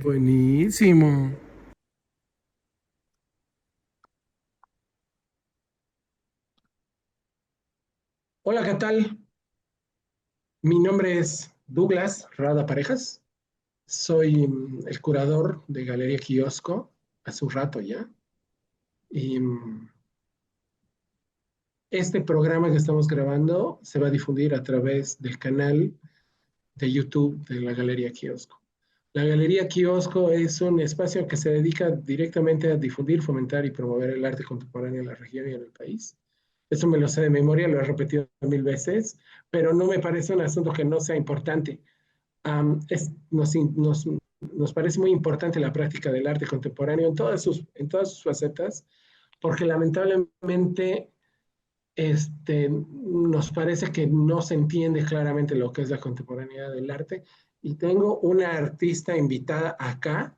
Buenísimo. Hola, ¿qué tal? Mi nombre es Douglas Rada Parejas. Soy el curador de Galería Kiosco hace un rato ya. Y este programa que estamos grabando se va a difundir a través del canal de YouTube de la Galería Kiosco. La Galería Kiosco es un espacio que se dedica directamente a difundir, fomentar y promover el arte contemporáneo en la región y en el país. Eso me lo sé de memoria, lo he repetido mil veces, pero no me parece un asunto que no sea importante. Nos parece muy importante la práctica del arte contemporáneo en todas sus facetas, porque lamentablemente nos parece que no se entiende claramente lo que es la contemporaneidad del arte. Y tengo una artista invitada acá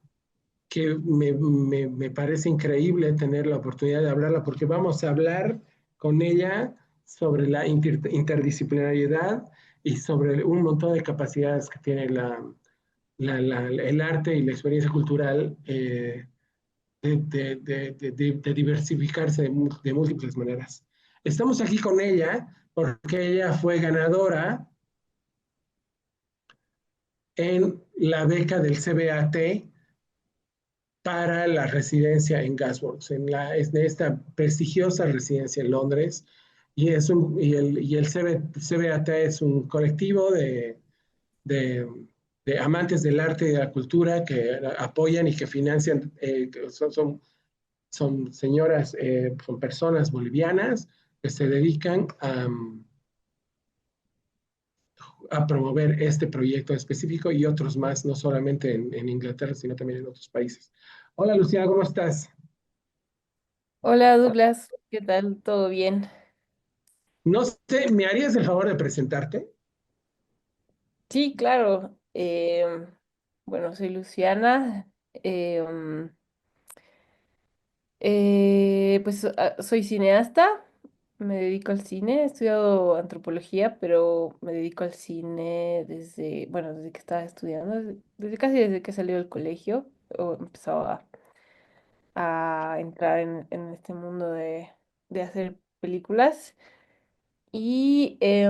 que me parece increíble tener la oportunidad de hablarla, porque vamos a hablar con ella sobre la interdisciplinariedad y sobre un montón de capacidades que tiene el arte y la experiencia cultural de diversificarse de múltiples maneras. Estamos aquí con ella porque ella fue ganadora en la beca del CBAT para la residencia en Gasworks, es de esta prestigiosa residencia en Londres. Y el CBAT es un colectivo de, de amantes del arte y de la cultura que apoyan y que financian, son señoras, son personas bolivianas que se dedican a promover este proyecto específico y otros más, no solamente en Inglaterra, sino también en otros países. Hola Lucía, ¿cómo estás? Hola Douglas, ¿qué tal? ¿Todo bien? No sé, ¿me harías el favor de presentarte? Sí, claro. Bueno, soy Luciana. Pues soy cineasta, me dedico al cine, he estudiado antropología, pero me dedico al cine desde, bueno, desde que estaba estudiando, desde casi desde que salió del colegio, o empezaba a entrar en este mundo de hacer películas. Y he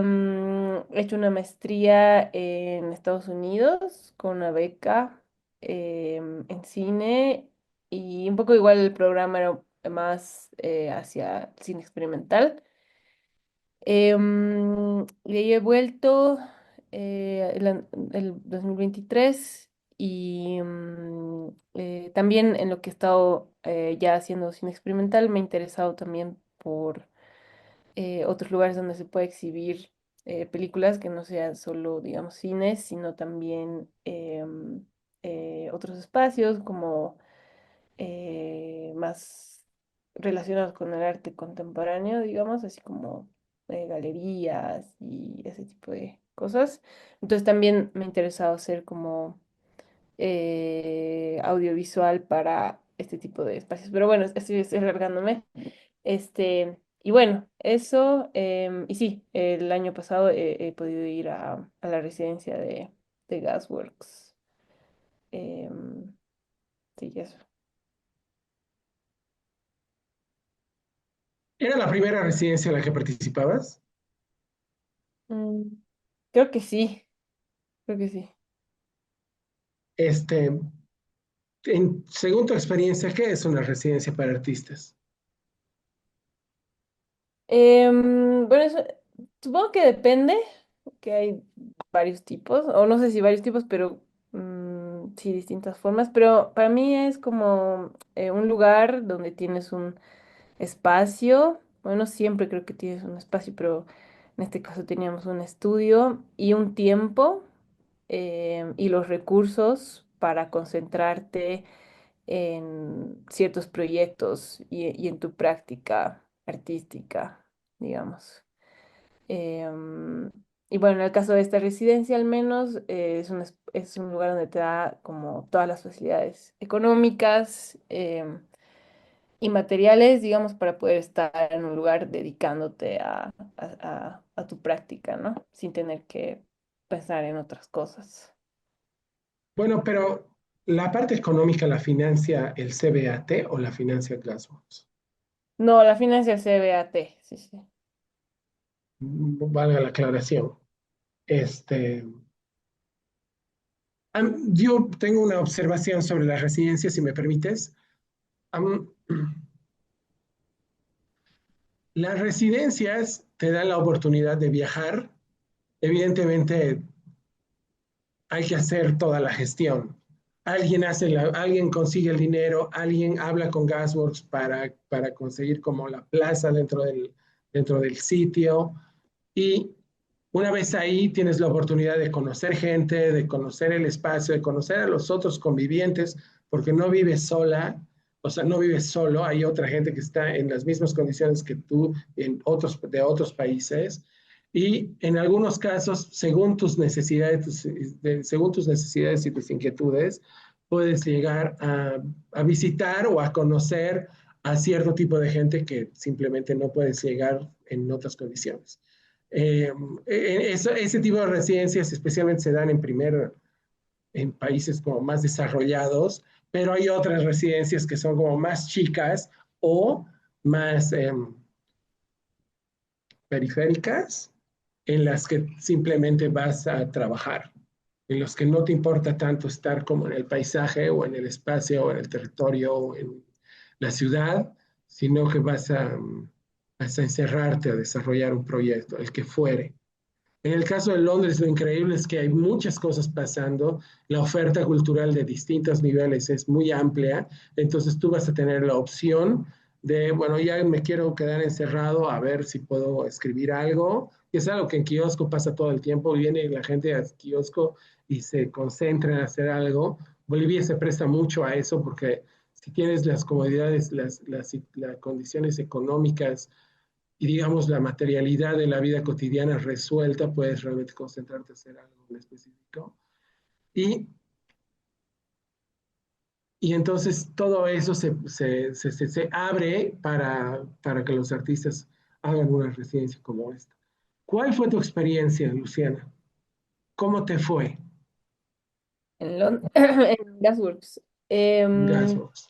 hecho una maestría en Estados Unidos con una beca en cine y un poco igual el programa era más hacia cine experimental. Y ahí he vuelto el 2023 y también en lo que he estado ya haciendo cine experimental me he interesado también por otros lugares donde se puede exhibir películas que no sean solo, digamos, cines, sino también otros espacios como más relacionados con el arte contemporáneo, digamos, así como galerías y ese tipo de cosas. Entonces también me ha interesado hacer como audiovisual para este tipo de espacios. Pero bueno, estoy alargándome. Y bueno, eso, y sí, el año pasado he podido ir a la residencia de Gasworks. em, sí, eso. ¿Era la primera residencia en la que participabas? Mm, creo que sí, creo que sí. Este, según tu experiencia, ¿qué es una residencia para artistas? Bueno, supongo que depende, que hay varios tipos, o no sé si varios tipos, pero sí, distintas formas, pero para mí es como un lugar donde tienes un espacio. Bueno, siempre creo que tienes un espacio, pero en este caso teníamos un estudio y un tiempo y los recursos para concentrarte en ciertos proyectos y en tu práctica artística, digamos. Em, y bueno, en el caso de esta residencia al menos es un lugar donde te da como todas las facilidades económicas, y materiales, digamos, para poder estar en un lugar dedicándote a tu práctica, ¿no? Sin tener que pensar en otras cosas. Bueno, pero la parte económica la financia el CBAT o la financia Glassworks. No, la financia el CBAT, sí, sí. Valga la aclaración. Este, yo tengo una observación sobre las residencias, si me permites. Am, las residencias te dan la oportunidad de viajar. Evidentemente, hay que hacer toda la gestión. Alguien consigue el dinero, alguien habla con Gasworks para conseguir como la plaza dentro del sitio. Y una vez ahí tienes la oportunidad de conocer gente, de conocer el espacio, de conocer a los otros convivientes, porque no vives sola, o sea, no vives solo, hay otra gente que está en las mismas condiciones que tú de otros países. Y en algunos casos, según tus necesidades y tus inquietudes, puedes llegar a visitar o a conocer a cierto tipo de gente que simplemente no puedes llegar en otras condiciones. Eh, ese tipo de residencias especialmente se dan en países como más desarrollados, pero hay otras residencias que son como más chicas o más periféricas, en las que simplemente vas a trabajar, en los que no te importa tanto estar como en el paisaje o en el espacio o en el territorio o en la ciudad, sino que vas a encerrarte a desarrollar un proyecto, el que fuere. En el caso de Londres, lo increíble es que hay muchas cosas pasando, la oferta cultural de distintos niveles es muy amplia, entonces tú vas a tener la opción de, bueno, ya me quiero quedar encerrado a ver si puedo escribir algo, que es algo que en kiosco pasa todo el tiempo, viene la gente al kiosco y se concentra en hacer algo. Bolivia se presta mucho a eso porque si tienes las comodidades, las condiciones económicas y digamos la materialidad de la vida cotidiana resuelta, puedes realmente concentrarte a hacer algo en específico. Y, y entonces todo eso se abre para que los artistas hagan una residencia como esta. ¿Cuál fue tu experiencia, Luciana? ¿Cómo te fue En Gasworks. en Em, Gasbox?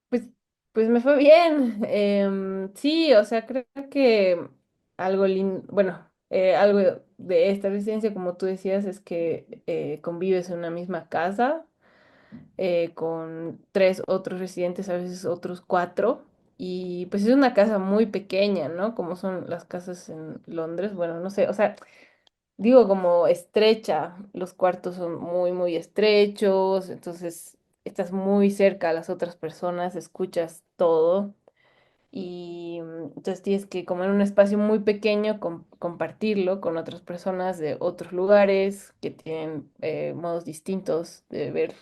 pues, pues me fue bien. Sí, o sea, creo que algo lindo, bueno, algo de esta residencia, como tú decías, es que convives en una misma casa con tres otros residentes, a veces otros cuatro. Y pues es una casa muy pequeña, ¿no? Como son las casas en Londres. Bueno, no sé, o sea, digo como estrecha. Los cuartos son muy, muy estrechos. Entonces estás muy cerca a las otras personas, escuchas todo. Y entonces tienes que, como en un espacio muy pequeño, compartirlo con otras personas de otros lugares que tienen modos distintos de ver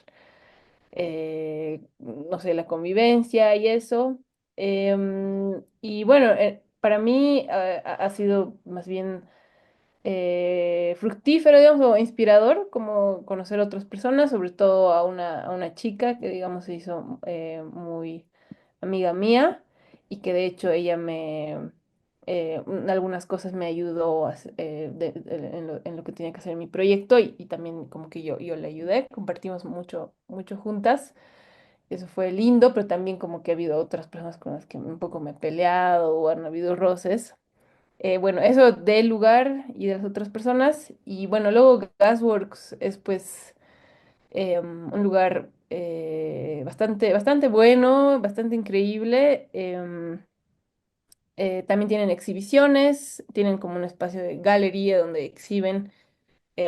no sé, la convivencia y eso. Y bueno, para mí ha sido más bien fructífero, digamos, o inspirador, como conocer a otras personas, sobre todo a una chica que, digamos, se hizo muy amiga mía y que de hecho ella en algunas cosas me ayudó en lo que tenía que hacer mi proyecto y también como que yo le ayudé, compartimos mucho, mucho juntas. Eso fue lindo, pero también como que ha habido otras personas con las que un poco me he peleado o han habido roces. Bueno, eso del lugar y de las otras personas. Y bueno, luego Gasworks es pues un lugar bastante, bastante bueno, bastante increíble. También tienen exhibiciones, tienen como un espacio de galería donde exhiben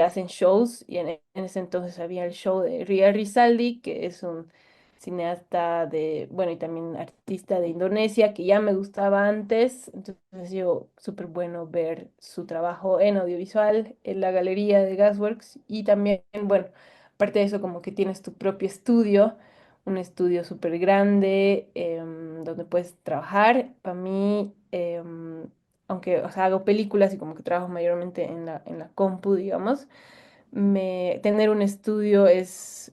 hacen shows y en ese entonces había el show de Ria Rizaldi, que es un cineasta de, bueno, y también artista de Indonesia, que ya me gustaba antes, entonces yo súper bueno ver su trabajo en audiovisual, en la galería de Gasworks y también, bueno, aparte de eso, como que tienes tu propio estudio. Un estudio súper grande donde puedes trabajar. Para mí, aunque, o sea, hago películas y como que trabajo mayormente en la compu, digamos, tener un estudio es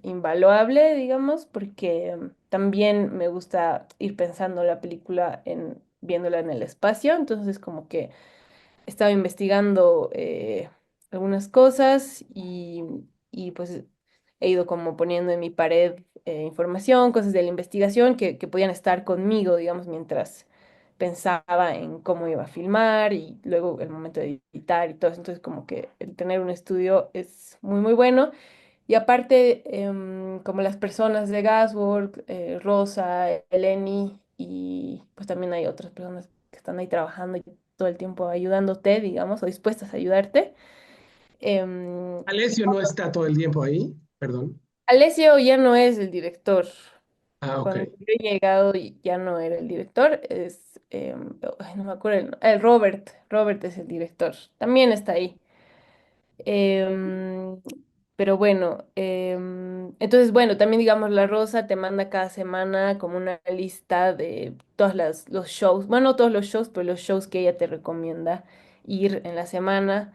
invaluable, digamos, porque también me gusta ir pensando la película viéndola en el espacio, entonces como que estaba investigando algunas cosas y pues he ido como poniendo en mi pared información, cosas de la investigación que podían estar conmigo, digamos, mientras pensaba en cómo iba a filmar y luego el momento de editar y todo eso. Entonces, como que el tener un estudio es muy, muy bueno. Y aparte, como las personas de Gaswork, Rosa, Eleni, y pues también hay otras personas que están ahí trabajando y todo el tiempo ayudándote, digamos, o dispuestas a ayudarte. Em, Alessio no está todo el tiempo ahí, perdón. Alessio ya no es el director. Ah, ok. Cuando yo he llegado ya no era el director, es, ay, no me acuerdo, el Robert. Robert es el director. También está ahí. Em, pero bueno, entonces bueno, también digamos La Rosa te manda cada semana como una lista de los shows, bueno, no todos los shows, pero los shows que ella te recomienda ir en la semana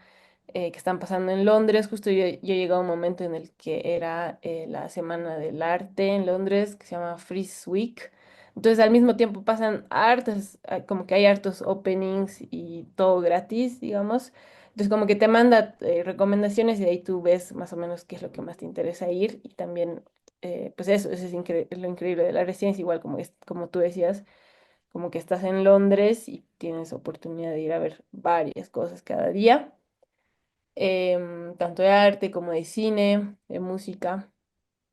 que están pasando en Londres. Justo yo llegué a un momento en el que era la Semana del Arte en Londres, que se llama Freeze Week. Entonces al mismo tiempo pasan hartos, como que hay hartos openings y todo gratis, digamos. Entonces, como que te manda recomendaciones y de ahí tú ves más o menos qué es lo que más te interesa ir. Y también, pues eso es, es lo increíble de la residencia, igual como, como tú decías, como que estás en Londres y tienes oportunidad de ir a ver varias cosas cada día, tanto de arte como de cine, de música.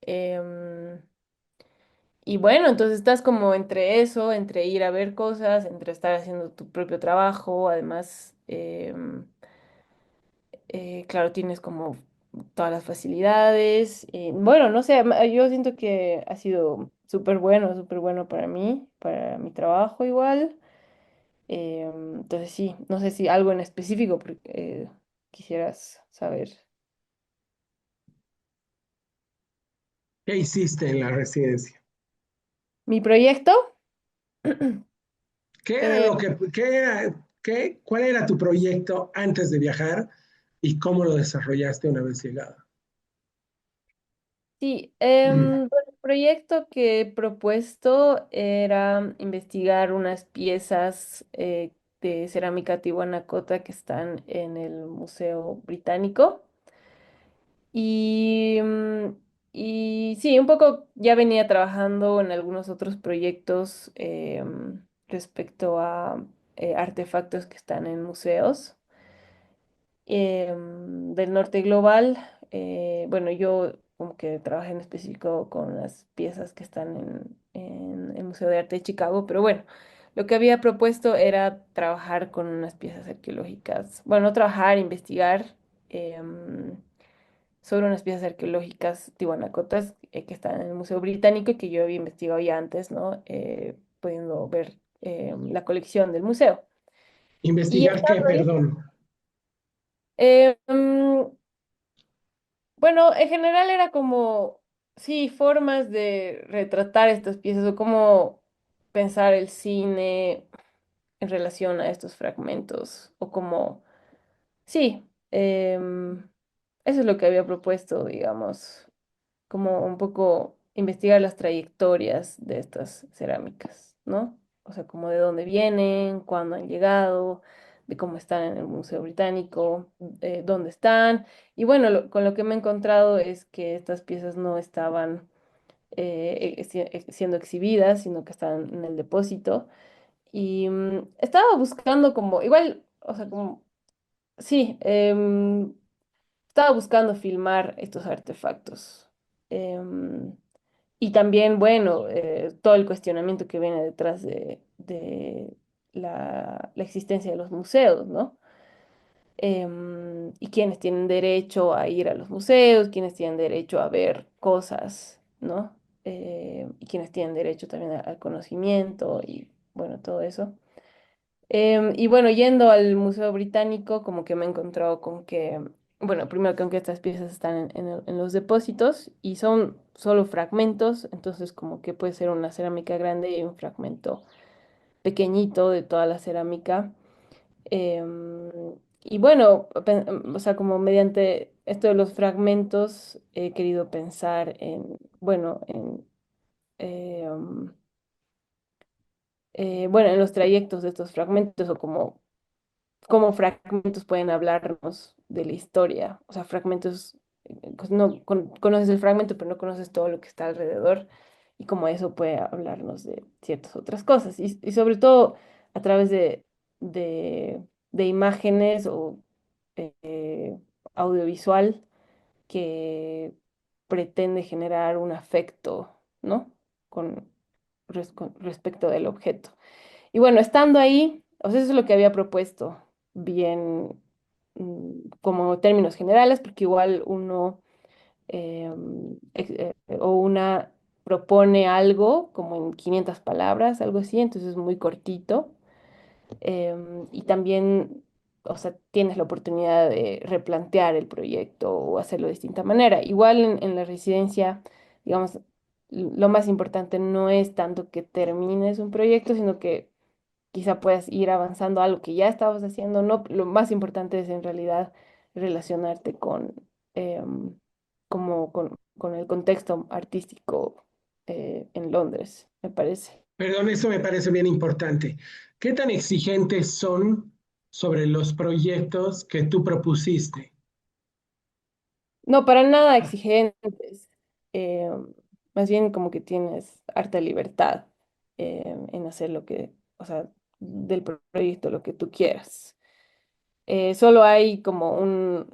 em, y bueno, entonces estás como entre eso, entre ir a ver cosas, entre estar haciendo tu propio trabajo, además. Claro, tienes como todas las facilidades. Y bueno, no sé, yo siento que ha sido súper bueno para mí, para mi trabajo igual. Entonces sí, no sé si algo en específico porque, quisieras saber. ¿Qué hiciste en la residencia? Mi proyecto, ¿Qué era eh, lo que, qué era, cuál era tu proyecto antes de viajar y cómo lo desarrollaste una vez llegada? sí, Mm. bueno, el proyecto que he propuesto era investigar unas piezas de cerámica tihuanacota que están en el Museo Británico. Y, y sí, un poco ya venía trabajando en algunos otros proyectos respecto a artefactos que están en museos del norte global. Bueno, yo como que trabajé en específico con las piezas que están en el Museo de Arte de Chicago, pero bueno, lo que había propuesto era trabajar con unas piezas arqueológicas. Bueno, no trabajar, investigar. em, Sobre unas piezas arqueológicas tihuanacotas que están en el Museo Británico y que yo había investigado ya antes, ¿no? Pudiendo ver la colección del museo. Y ¿Investigar qué, estando ahí, perdón? bueno, en general era como, sí, formas de retratar estas piezas o cómo pensar el cine en relación a estos fragmentos o como, sí, eso es lo que había propuesto, digamos, como un poco investigar las trayectorias de estas cerámicas, ¿no? O sea, como de dónde vienen, cuándo han llegado, de cómo están en el Museo Británico, dónde están. Y bueno, con lo que me he encontrado es que estas piezas no estaban siendo exhibidas, sino que estaban en el depósito. Y estaba buscando como, igual, o sea, como, sí, estaba buscando filmar estos artefactos. Em, y también, bueno, todo el cuestionamiento que viene detrás de la existencia de los museos, ¿no? Y quienes tienen derecho a ir a los museos, quienes tienen derecho a ver cosas, ¿no? Y quienes tienen derecho también al conocimiento y, bueno, todo eso. Y bueno, yendo al Museo Británico, como que me he encontrado con que, bueno, primero que aunque estas piezas están en los depósitos y son solo fragmentos, entonces como que puede ser una cerámica grande y un fragmento pequeñito de toda la cerámica. Em, y bueno, o sea, como mediante esto de los fragmentos he querido pensar en, bueno, em, bueno, en los trayectos de estos fragmentos o como fragmentos pueden hablarnos de la historia, o sea, fragmentos pues no conoces el fragmento, pero no conoces todo lo que está alrededor y como eso puede hablarnos de ciertas otras cosas y sobre todo a través de, de imágenes o eh, audiovisual que pretende generar un afecto, ¿no? Con, con respecto del objeto. Y bueno, estando ahí, o sea, eso es lo que había propuesto, bien como términos generales, porque igual uno o una propone algo como en 500 palabras, algo así, entonces es muy cortito. Y también, o sea, tienes la oportunidad de replantear el proyecto o hacerlo de distinta manera. Igual en la residencia, digamos, lo más importante no es tanto que termines un proyecto, sino que quizá puedas ir avanzando a algo que ya estabas haciendo. No, lo más importante es en realidad relacionarte con, como con el contexto artístico en Londres, me parece. Perdón, eso me parece bien importante. ¿Qué tan exigentes son sobre los proyectos que tú propusiste? No, para nada exigentes. eh, Más bien como que tienes harta libertad en hacer lo que, o sea, del proyecto lo que tú quieras. Solo hay como un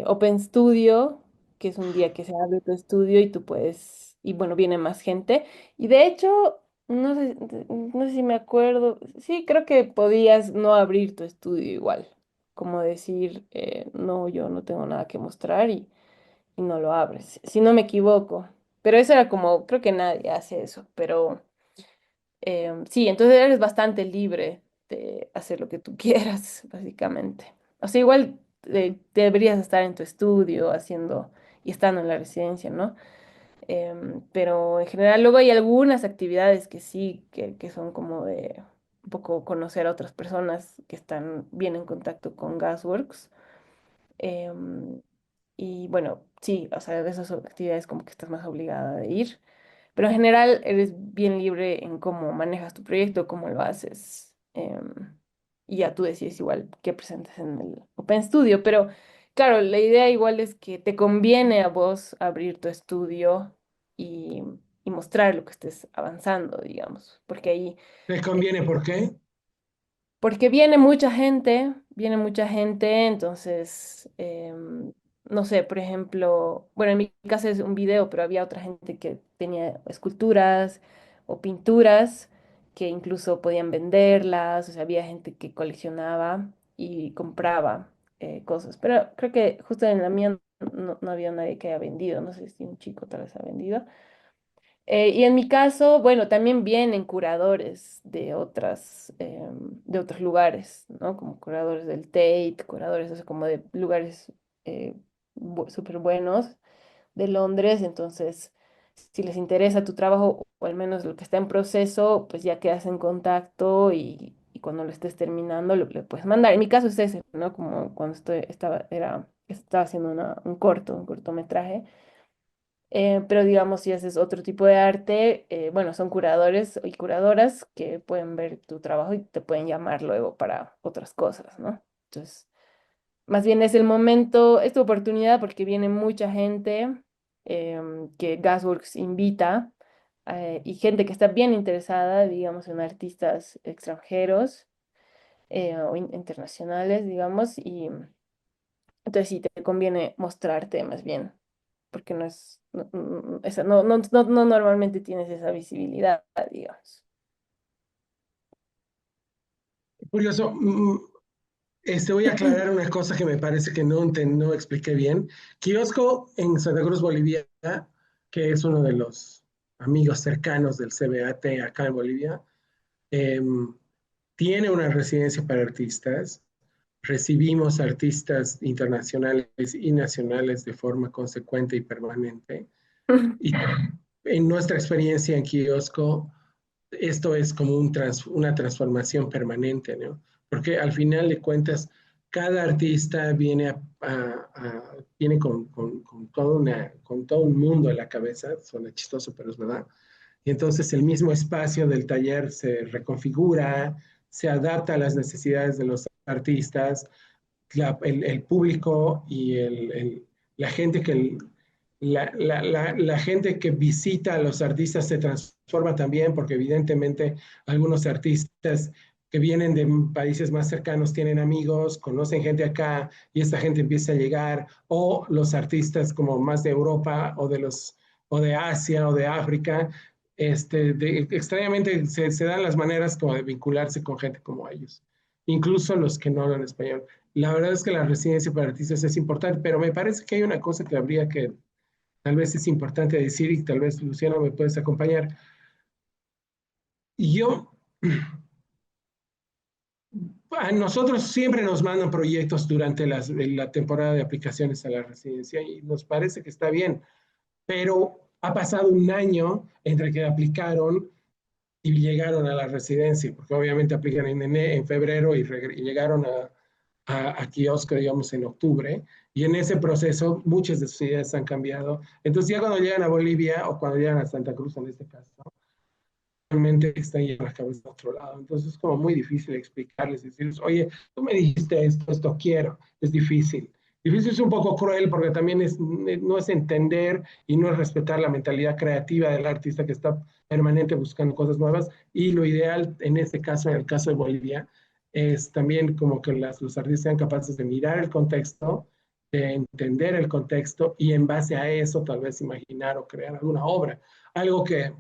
Open Studio, que es un día que se abre tu estudio y tú puedes, y bueno, viene más gente. Y de hecho, no sé si me acuerdo, sí, creo que podías no abrir tu estudio igual, como decir, no, yo no tengo nada que mostrar y no lo abres, si no me equivoco. Pero eso era como, creo que nadie hace eso, pero sí, entonces eres bastante libre de hacer lo que tú quieras, básicamente. O sea, igual deberías estar en tu estudio haciendo y estando en la residencia, ¿no? Pero en general luego hay algunas actividades que sí, que son como de un poco conocer a otras personas que están bien en contacto con Gasworks. Em, y bueno, sí, o sea, de esas actividades como que estás más obligada de ir. Pero en general eres bien libre en cómo manejas tu proyecto, cómo lo haces. Y ya tú decides igual qué presentes en el Open Studio. Pero claro, la idea igual es que te conviene a vos abrir tu estudio y, y mostrar lo que estés avanzando, digamos. Porque ahí ¿Te conviene por qué? porque viene mucha gente, entonces, no sé, por ejemplo, bueno, en mi caso es un video, pero había otra gente que tenía esculturas o pinturas que incluso podían venderlas, o sea, había gente que coleccionaba y compraba cosas, pero creo que justo en la mía no había nadie que haya vendido, no sé si un chico tal vez ha vendido. Y en mi caso, bueno, también vienen curadores de otros lugares, ¿no? Como curadores del Tate, curadores, o sea, como de lugares súper buenos de Londres. Entonces, si les interesa tu trabajo, o al menos lo que está en proceso, pues ya quedas en contacto y cuando lo estés terminando, le puedes mandar. En mi caso es ese, ¿no? Como cuando estaba haciendo un cortometraje. Pero digamos, si haces otro tipo de arte, bueno, son curadores y curadoras que pueden ver tu trabajo y te pueden llamar luego para otras cosas, ¿no? Entonces, más bien es el momento, es tu oportunidad porque viene mucha gente que Gasworks invita y gente que está bien interesada, digamos, en artistas extranjeros o internacionales, digamos, y entonces sí te conviene mostrarte más bien porque no es, no normalmente tienes esa visibilidad, digamos. Curioso. Voy a aclarar una cosa que me parece que no expliqué bien. Kiosco en Santa Cruz, Bolivia, que es uno de los amigos cercanos del CBAT acá en Bolivia, eh, tiene una residencia para artistas. Recibimos artistas internacionales y nacionales de forma consecuente y permanente. Y en nuestra experiencia en Kiosco, esto es como una transformación permanente, ¿no? Porque al final de cuentas, cada artista viene con todo un mundo en la cabeza, suena chistoso, pero es verdad. Y entonces el mismo espacio del taller se reconfigura, se adapta a las necesidades de los artistas, el público y la gente que, la gente que visita a los artistas se transforma también, porque evidentemente algunos artistas que vienen de países más cercanos tienen amigos, conocen gente acá y esta gente empieza a llegar, o los artistas como más de Europa o de Asia o de África, extrañamente se dan las maneras como de vincularse con gente como ellos, incluso los que no hablan español. La verdad es que la residencia para artistas es importante, pero me parece que hay una cosa que habría que, tal vez es importante decir, y tal vez Luciano me puedes acompañar. Yo, a nosotros siempre nos mandan proyectos durante la temporada de aplicaciones a la residencia y nos parece que está bien, pero ha pasado un año entre que aplicaron y llegaron a la residencia, porque obviamente aplican en febrero y llegaron a kiosco, digamos, en octubre, y en ese proceso muchas de sus ideas han cambiado. Entonces ya cuando llegan a Bolivia o cuando llegan a Santa Cruz en este caso, realmente están ya la cabeza a otro lado. Entonces es como muy difícil explicarles, decirles, oye, tú me dijiste esto, esto quiero. Es difícil. Difícil es un poco cruel porque también no es entender y no es respetar la mentalidad creativa del artista que está permanente buscando cosas nuevas. Y lo ideal en este caso, en el caso de Bolivia, es también como que los artistas sean capaces de mirar el contexto, de entender el contexto y en base a eso tal vez imaginar o crear alguna obra. Algo que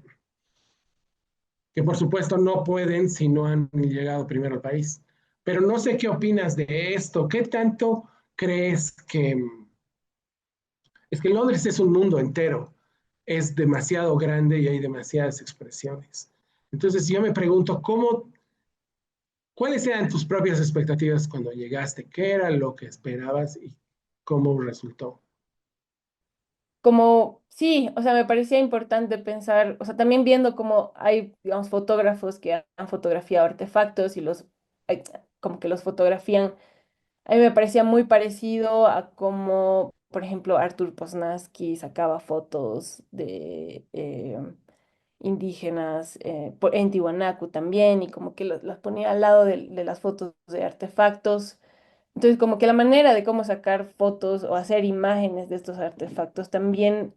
por supuesto no pueden si no han llegado primero al país. Pero no sé qué opinas de esto. ¿Qué tanto crees que... Es que Londres es un mundo entero, es demasiado grande y hay demasiadas expresiones. Entonces yo me pregunto, ¿cuáles eran tus propias expectativas cuando llegaste? ¿Qué era lo que esperabas y cómo resultó? Como, sí, o sea, me parecía importante pensar, o sea, también viendo cómo hay, digamos, fotógrafos que han fotografiado artefactos y como que los fotografían. A mí me parecía muy parecido a cómo, por ejemplo, Artur Poznanski sacaba fotos de indígenas en Tiwanaku también, y como que las ponía al lado de las fotos de artefactos. Entonces, como que la manera de cómo sacar fotos o hacer imágenes de estos artefactos también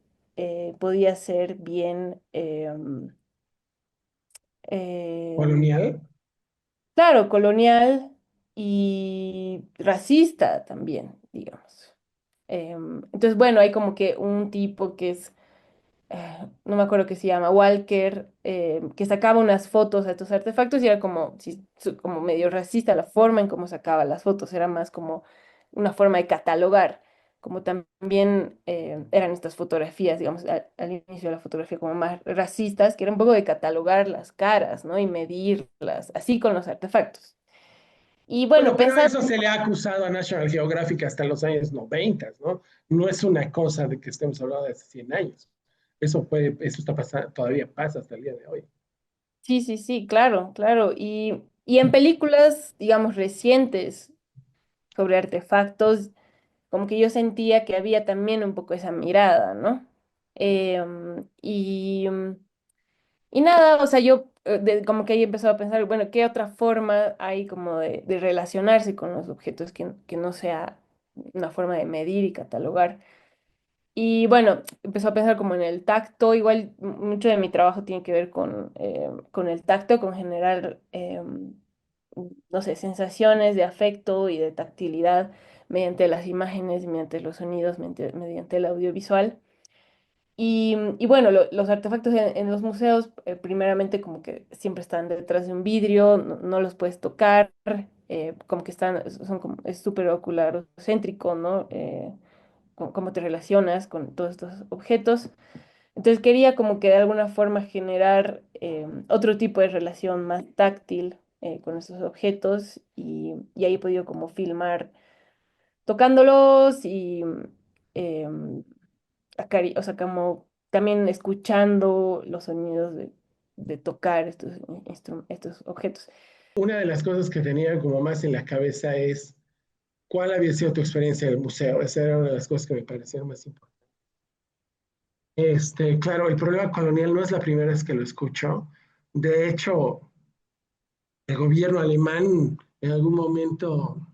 podía ser bien, ¿Colonial? claro, colonial y racista también, digamos. Entonces, bueno, hay como que un tipo que es no me acuerdo qué se llama, Walker, que sacaba unas fotos de estos artefactos y era como, como medio racista la forma en cómo sacaba las fotos, era más como una forma de catalogar, como también eran estas fotografías, digamos, al inicio de la fotografía como más racistas, que era un poco de catalogar las caras, ¿no? Y medirlas, así con los artefactos. Y Bueno, bueno, pero pensando, eso se le ha acusado a National Geographic hasta los años 90, ¿no? No es una cosa de que estemos hablando de hace 100 años. Eso está pasando, todavía pasa hasta el día de hoy. sí, sí, sí, claro, claro. Y en películas, digamos, recientes sobre artefactos, como que yo sentía que había también un poco esa mirada, ¿no? Em, y, mm, y nada, o sea, yo como que ahí empezaba a pensar, bueno, ¿qué otra forma hay como de relacionarse con los objetos que no sea una forma de medir y catalogar? Y bueno, empezó a pensar como en el tacto, igual mucho de mi trabajo tiene que ver con el tacto, con generar, no sé, sensaciones de afecto y de tactilidad mediante las imágenes, mediante los sonidos, mediante el audiovisual. Y bueno, los artefactos en los museos, primeramente como que siempre están detrás de un vidrio, no los puedes tocar, como que son como, es súper ocularo-céntrico, ¿no? Cómo te relacionas con todos estos objetos. Entonces quería como que de alguna forma generar otro tipo de relación más táctil con estos objetos y ahí he podido como filmar tocándolos y em, o sea, como también escuchando los sonidos de tocar estos objetos. Una de las cosas que tenía como más en la cabeza es cuál había sido tu experiencia en el museo. Esa era una de las cosas que me parecieron más importantes. Claro, el problema colonial no es la primera vez que lo escucho. De hecho, el gobierno alemán en algún momento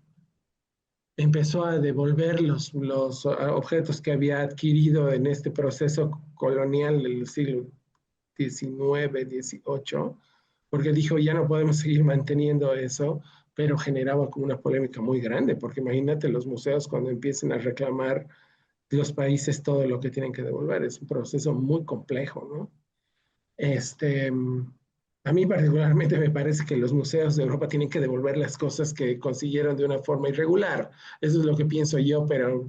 empezó a devolver objetos que había adquirido en este proceso colonial del siglo XIX, XVIII, porque dijo, ya no podemos seguir manteniendo eso, pero generaba como una polémica muy grande, porque imagínate los museos cuando empiecen a reclamar de los países todo lo que tienen que devolver, es un proceso muy complejo, ¿no? Este, a mí particularmente me parece que los museos de Europa tienen que devolver las cosas que consiguieron de una forma irregular. Eso es lo que pienso yo, pero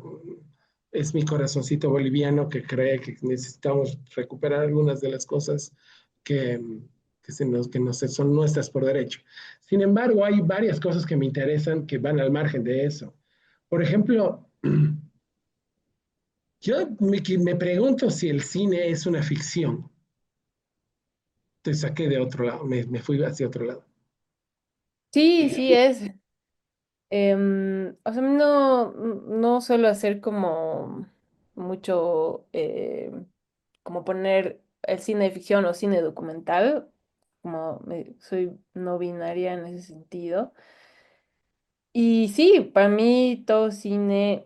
es mi corazoncito boliviano que cree que necesitamos recuperar algunas de las cosas que, que nos son nuestras por derecho. Sin embargo, hay varias cosas que me interesan que van al margen de eso. Por ejemplo, me pregunto si el cine es una ficción. Te saqué de otro lado, me fui hacia otro lado. Sí, sí es. O sea, no suelo hacer como mucho, como poner el cine de ficción o cine documental, como soy no binaria en ese sentido. Y sí, para mí todo cine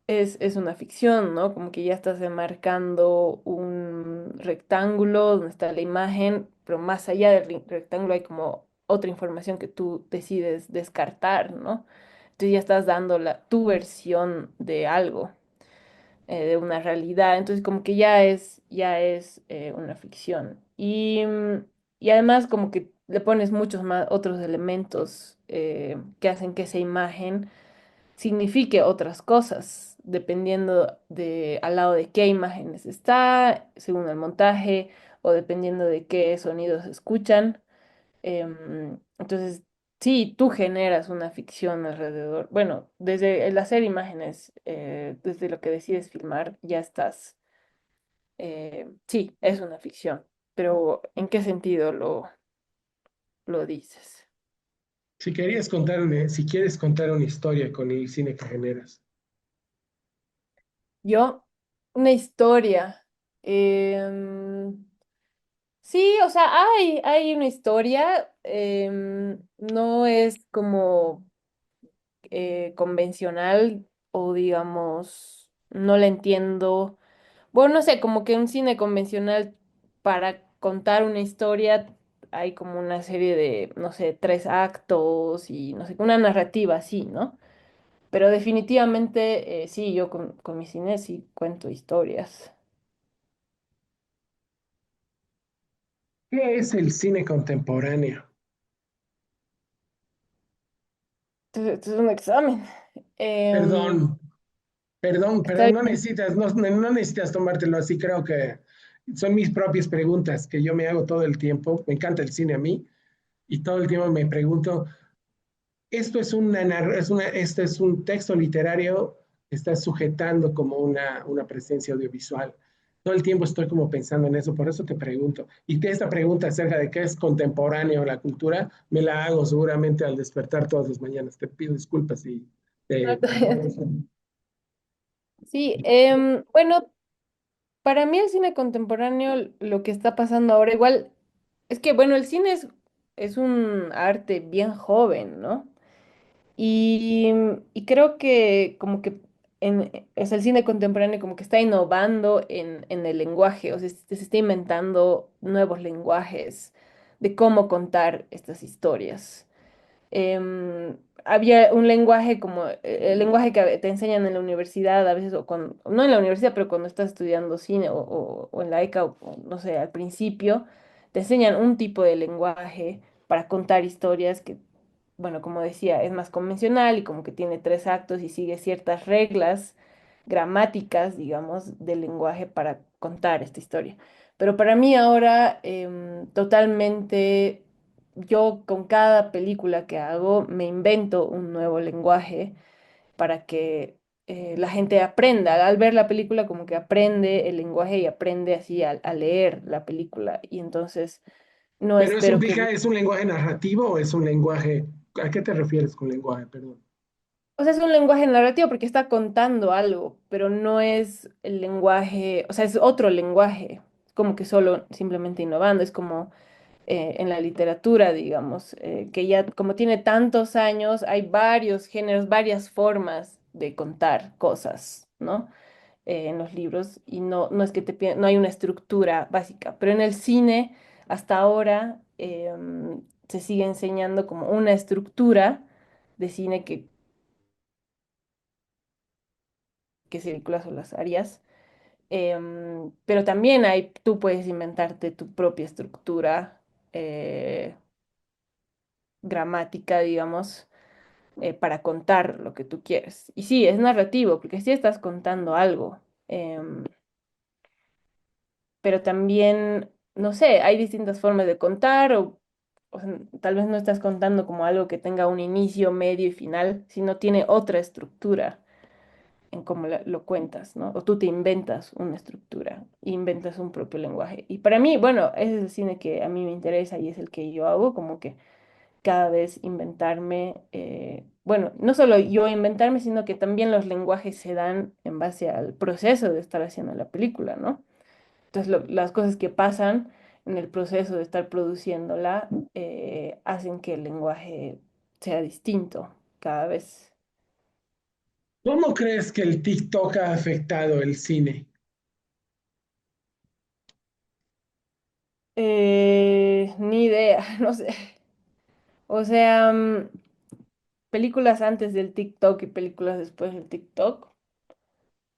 es una ficción, ¿no? Como que ya estás enmarcando un rectángulo donde está la imagen, pero más allá del rectángulo hay como otra información que tú decides descartar, ¿no? Entonces ya estás dando tu versión de algo, de una realidad. Entonces como que ya es una ficción. Y además como que le pones muchos más otros elementos que hacen que esa imagen signifique otras cosas, dependiendo de al lado de qué imágenes está, según el montaje, o dependiendo de qué sonidos se escuchan. Entonces, sí, tú generas una ficción alrededor. Bueno, desde el hacer imágenes, desde lo que decides filmar, ya estás. Sí, es una ficción, pero ¿en qué sentido lo dices? Si quieres contar una historia con el cine que generas, Yo, una historia. em, Sí, o sea, hay una historia, no es como convencional o digamos, no la entiendo. Bueno, no sé, como que un cine convencional para contar una historia hay como una serie de, no sé, 3 actos y no sé, una narrativa así, ¿no? Pero definitivamente sí, yo con mi cine sí cuento historias. ¿qué es el cine contemporáneo? Esto es un examen. Em, Perdón, perdón, Está perdón, no bien. necesitas, no necesitas tomártelo así, creo que son mis propias preguntas que yo me hago todo el tiempo. Me encanta el cine a mí y todo el tiempo me pregunto, esto es esto es un texto literario que está sujetando como una presencia audiovisual. Todo el tiempo estoy como pensando en eso, por eso te pregunto. Y que esta pregunta acerca de qué es contemporáneo la cultura, me la hago seguramente al despertar todas las mañanas. Te pido disculpas y te contesto. Sí, bueno, para mí el cine contemporáneo, lo que está pasando ahora, igual, es que, bueno, el cine es un arte bien joven, ¿no? Y creo que como que es el cine contemporáneo como que está innovando en el lenguaje, o sea, se está inventando nuevos lenguajes de cómo contar estas historias. Había un lenguaje como el lenguaje que te enseñan en la universidad a veces, o no en la universidad, pero cuando estás estudiando cine o en la ECA, o no sé, al principio, te enseñan un tipo de lenguaje para contar historias que, bueno, como decía, es más convencional y como que tiene 3 actos y sigue ciertas reglas gramáticas, digamos, del lenguaje para contar esta historia. Pero para mí ahora, totalmente, yo con cada película que hago me invento un nuevo lenguaje para que la gente aprenda. Al ver la película como que aprende el lenguaje y aprende así a leer la película. Y entonces no Pero espero que... ¿es un lenguaje narrativo o es un lenguaje? ¿A qué te refieres con lenguaje? Perdón. O sea, es un lenguaje narrativo porque está contando algo, pero no es el lenguaje, o sea, es otro lenguaje, como que solo simplemente innovando, es como en la literatura, digamos, que ya como tiene tantos años, hay varios géneros, varias formas de contar cosas, ¿no? En los libros y no es que no hay una estructura básica, pero en el cine hasta ahora se sigue enseñando como una estructura de cine que películas o las harías. Pero también hay, tú puedes inventarte tu propia estructura eh, gramática, digamos, para contar lo que tú quieres. Y sí, es narrativo, porque sí estás contando algo, em, pero también, no sé, hay distintas formas de contar o sea, tal vez no estás contando como algo que tenga un inicio, medio y final, sino tiene otra estructura en cómo lo cuentas, ¿no? O tú te inventas una estructura, inventas un propio lenguaje. Y para mí, bueno, ese es el cine que a mí me interesa y es el que yo hago, como que cada vez inventarme, bueno, no solo yo inventarme, sino que también los lenguajes se dan en base al proceso de estar haciendo la película, ¿no? Entonces, las cosas que pasan en el proceso de estar produciéndola hacen que el lenguaje sea distinto cada vez. ¿Cómo crees que el TikTok ha afectado el cine? Ni idea, no sé. O sea, películas antes del TikTok y películas después del TikTok.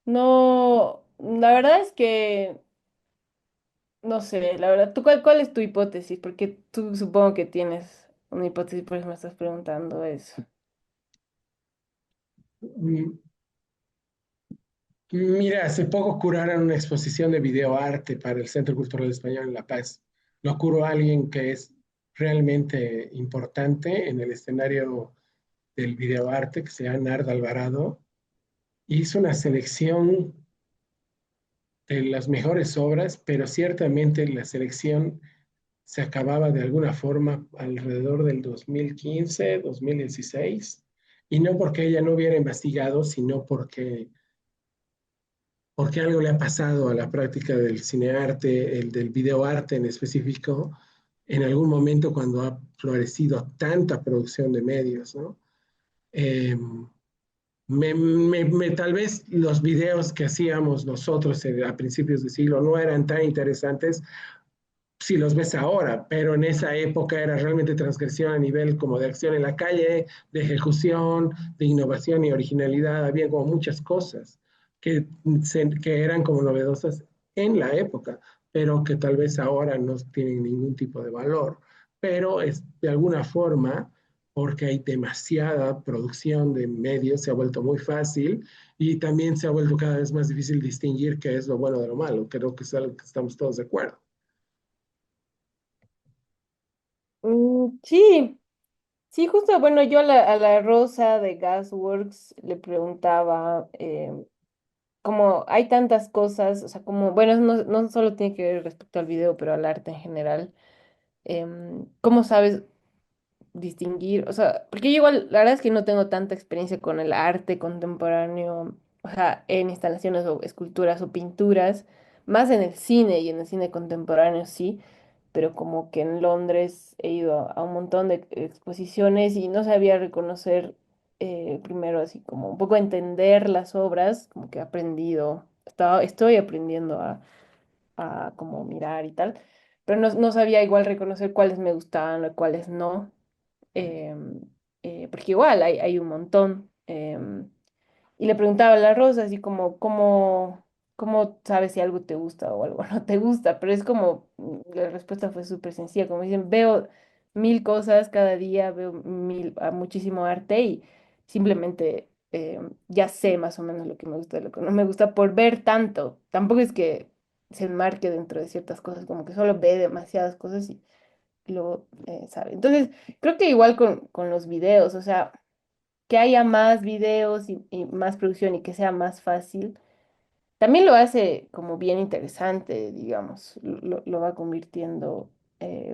No, la verdad es que no sé, la verdad. ¿Cuál es tu hipótesis? Porque tú supongo que tienes una hipótesis, por eso me estás preguntando eso. Mm, Mira, hace poco curaron una exposición de videoarte para el Centro Cultural Español en La Paz. Lo curó alguien que es realmente importante en el escenario del videoarte, que se llama Narda Alvarado. Hizo una selección de las mejores obras, pero ciertamente la selección se acababa de alguna forma alrededor del 2015, 2016, y no porque ella no hubiera investigado, sino porque algo le ha pasado a la práctica del cinearte, el del videoarte en específico, en algún momento cuando ha florecido tanta producción de medios, ¿no? Eh, tal vez los videos que hacíamos nosotros a principios de siglo no eran tan interesantes si los ves ahora, pero en esa época era realmente transgresión a nivel como de acción en la calle, de ejecución, de innovación y originalidad. Había como muchas cosas que eran como novedosas en la época, pero que tal vez ahora no tienen ningún tipo de valor. Pero es de alguna forma, porque hay demasiada producción de medios, se ha vuelto muy fácil y también se ha vuelto cada vez más difícil distinguir qué es lo bueno de lo malo. Creo que es algo que estamos todos de acuerdo. Sí, sí, justo, bueno, yo a la Rosa de Gasworks le preguntaba, como hay tantas cosas, o sea, como, bueno, no solo tiene que ver respecto al video, pero al arte en general, ¿cómo sabes distinguir? O sea, porque yo igual, la verdad es que no tengo tanta experiencia con el arte contemporáneo, o sea, en instalaciones o esculturas o pinturas, más en el cine y en el cine contemporáneo sí, pero como que en Londres he ido a un montón de exposiciones y no sabía reconocer primero así como un poco entender las obras, como que he aprendido, estoy aprendiendo a como mirar y tal, pero no sabía igual reconocer cuáles me gustaban o cuáles no, em, porque igual hay un montón. Y le preguntaba a la Rosa así como, ¿cómo sabes si algo te gusta o algo no te gusta? Pero es como, la respuesta fue súper sencilla, como dicen, veo mil cosas cada día, veo muchísimo arte y simplemente ya sé más o menos lo que me gusta y lo que no me gusta por ver tanto. Tampoco es que se enmarque dentro de ciertas cosas, como que solo ve demasiadas cosas y luego sabe. Entonces, creo que igual con los videos, o sea que haya más videos y más producción y que sea más fácil, también lo hace como bien interesante, digamos, lo va convirtiendo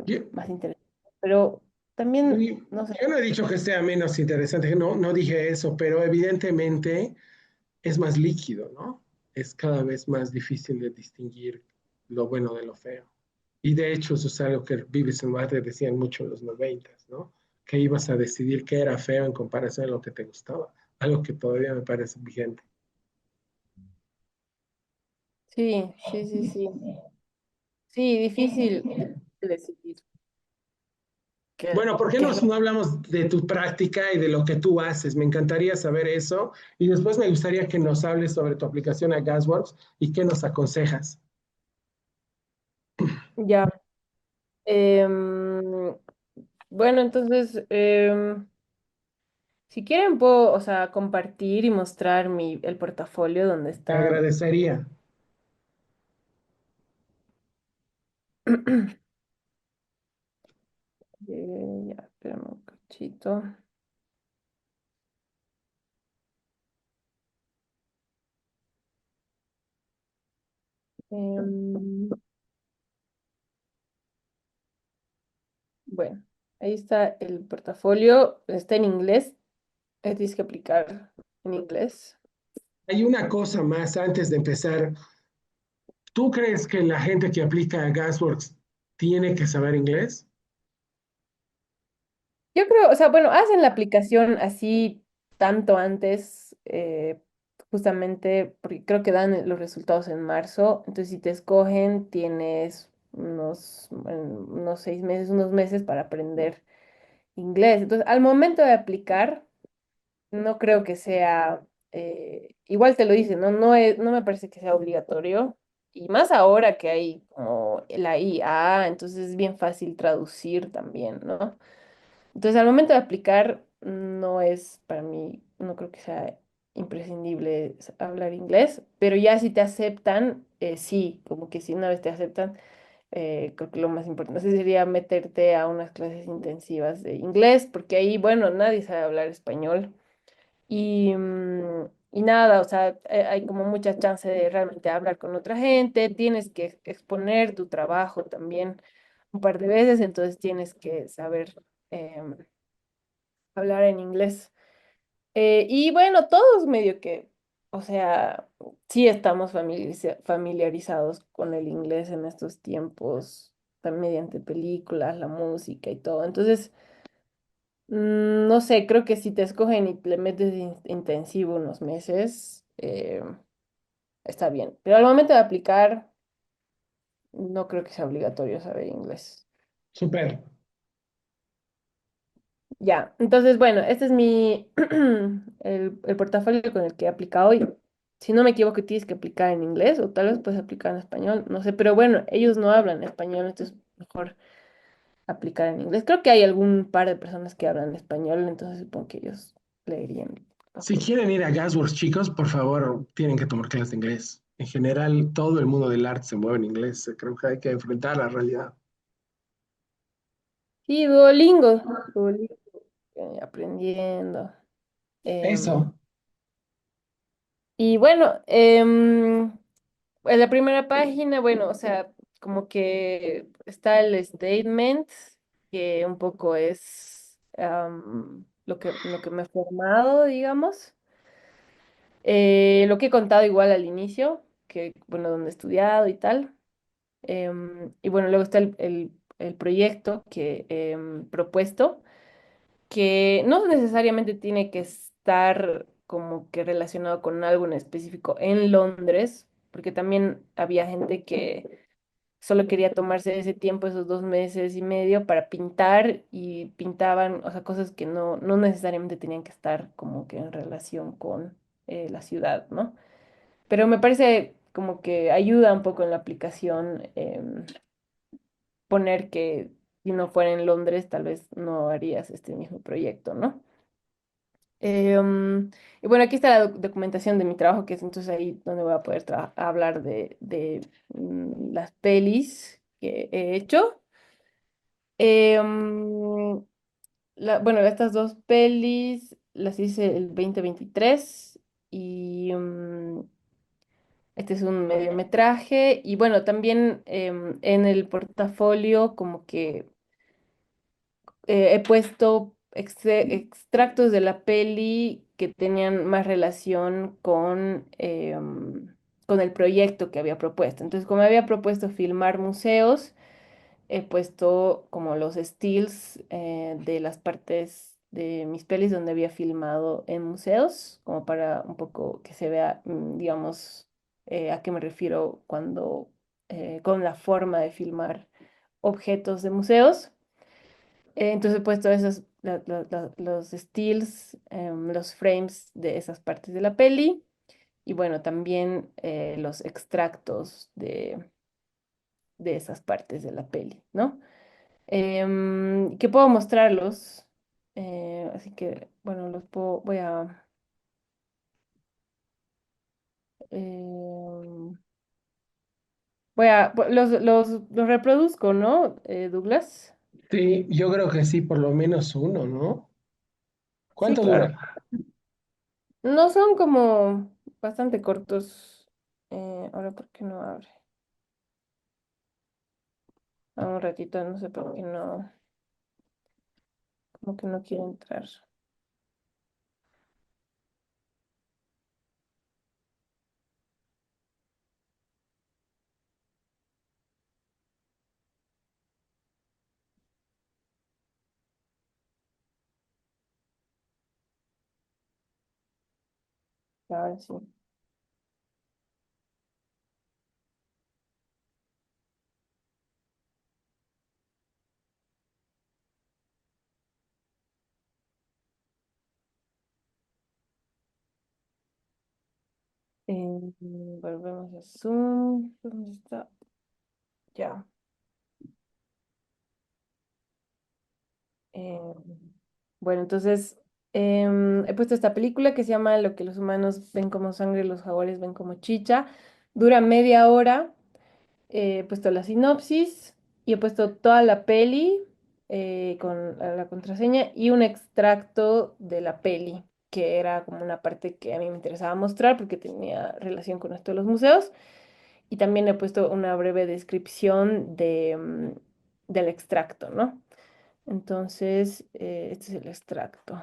Yo, más interesante. Pero también, no sé, yo no he dicho que sea menos interesante, no dije eso, pero evidentemente es más líquido, ¿no? Es cada vez más difícil de distinguir lo bueno de lo feo. Y de hecho, eso es algo que Vives y Madre decían mucho en los noventas, ¿no? Que ibas a decidir qué era feo en comparación a lo que te gustaba, algo que todavía me parece vigente. Sí, sí, sí, sí. Sí, difícil decidir qué, Bueno, ¿por qué qué es lo. no hablamos de tu práctica y de lo que tú haces? Me encantaría saber eso y después me gustaría que nos hables sobre tu aplicación a Gasworks y qué nos aconsejas. Ya. Em, bueno, entonces, si quieren puedo, o sea, compartir y mostrar el portafolio donde Te está. agradecería. Ya, espérame un cachito. Em, bueno, ahí está el portafolio. Está en inglés. Tienes que aplicar en inglés. Hay una cosa más antes de empezar. ¿Tú crees que la gente que aplica a Gasworks tiene que saber inglés? Yo creo, o sea, bueno, hacen la aplicación así tanto antes, justamente porque creo que dan los resultados en marzo. Entonces, si te escogen, tienes unos 6 meses, unos meses para aprender inglés. Entonces, al momento de aplicar, no creo que sea, igual te lo dicen, ¿no? No me parece que sea obligatorio. Y más ahora que hay como la IA, entonces es bien fácil traducir también, ¿no? Entonces, al momento de aplicar, no es para mí, no creo que sea imprescindible hablar inglés, pero ya si te aceptan, sí, como que si una vez te aceptan, creo que lo más importante sería meterte a unas clases intensivas de inglés, porque ahí, bueno, nadie sabe hablar español y nada, o sea, hay como mucha chance de realmente hablar con otra gente, tienes que exponer tu trabajo también un par de veces, entonces tienes que saber hablar en inglés. Y bueno, todos medio que, o sea, sí estamos familiarizados con el inglés en estos tiempos, mediante películas, la música y todo. Entonces, no sé, creo que si te escogen y le metes intensivo unos meses, está bien. Pero al momento de aplicar, no creo que sea obligatorio saber inglés. Super. Ya, entonces, bueno, este es el portafolio con el que he aplicado y si no me equivoco tienes que aplicar en inglés o tal vez puedes aplicar en español, no sé, pero bueno, ellos no hablan español, entonces mejor aplicar en inglés. Creo que hay algún par de personas que hablan español, entonces supongo que ellos leerían el Si portafolio. quieren ir a Gasworks, chicos, por favor, tienen que tomar clases de inglés. En general, todo el mundo del arte se mueve en inglés. Creo que hay que enfrentar la realidad. Sí, Duolingo, aprendiendo. Em, Eso. y bueno, en la primera página, bueno, o sea, como que está el statement, que un poco es lo que me he formado, digamos. Lo que he contado igual al inicio, que, bueno, donde he estudiado y tal. Y bueno, luego está el proyecto que he propuesto, que no necesariamente tiene que estar como que relacionado con algo en específico en Londres, porque también había gente que solo quería tomarse ese tiempo, esos 2 meses y medio, para pintar y pintaban, o sea, cosas que no necesariamente tenían que estar como que en relación con la ciudad, ¿no? Pero me parece como que ayuda un poco en la aplicación poner que si no fuera en Londres, tal vez no harías este mismo proyecto, ¿no? Y bueno, aquí está la documentación de mi trabajo, que es entonces ahí donde voy a poder hablar de las pelis que he hecho. Em, bueno, estas dos pelis las hice el 2023 y este es un mediometraje y bueno, también en el portafolio como que he puesto extractos de la peli que tenían más relación con el proyecto que había propuesto. Entonces, como había propuesto filmar museos, he puesto como los stills de las partes de mis pelis donde había filmado en museos, como para un poco que se vea, digamos, a qué me refiero cuando, con la forma de filmar objetos de museos. Entonces he puesto esos, los stills, los frames de esas partes de la peli y bueno, también los extractos de esas partes de la peli, ¿no? Que puedo mostrarlos. Así que, bueno, voy a, em, los reproduzco, ¿no, Douglas? Sí, yo creo que sí, por lo menos uno, ¿no? Sí, ¿Cuánto claro. dura? No son como bastante cortos. Ahora, ¿por qué no abre? A un ratito, no sé por qué no, como que no quiere entrar. Ahora sí. Volvemos a Zoom. ¿Dónde está? Ya. Eh, bueno, entonces he puesto esta película que se llama Lo que los humanos ven como sangre, los jaguares ven como chicha. Dura media hora. He puesto la sinopsis y he puesto toda la peli con la contraseña y un extracto de la peli, que era como una parte que a mí me interesaba mostrar porque tenía relación con esto de los museos. Y también he puesto una breve descripción del extracto, ¿no? Entonces, este es el extracto.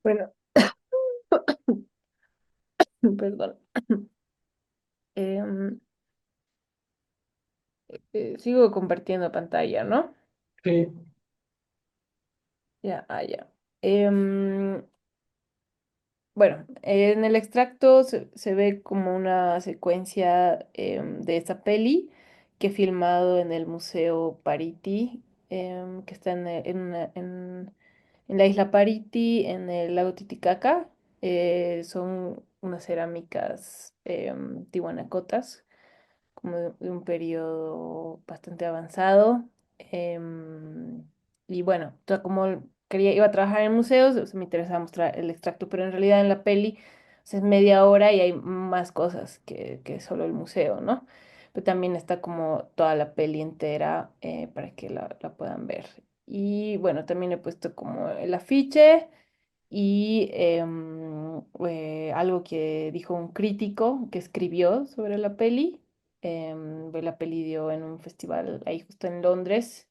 Bueno, perdón. Em, Sigo compartiendo pantalla, ¿no? Sí, Ya, ya. Em, bueno, en el extracto se ve como una secuencia de esta peli que he filmado en el Museo Pariti, que está en la isla Pariti, en el lago Titicaca. Son unas cerámicas tihuanacotas como de un periodo bastante avanzado. em, y bueno, como iba a trabajar en museos, o sea, me interesaba mostrar el extracto, pero en realidad en la peli, o sea, es media hora y hay más cosas que solo el museo, ¿no? Pero también está como toda la peli entera para que la puedan ver. Y bueno, también he puesto como el afiche y algo que dijo un crítico que escribió sobre la peli. La peli dio en un festival ahí justo en Londres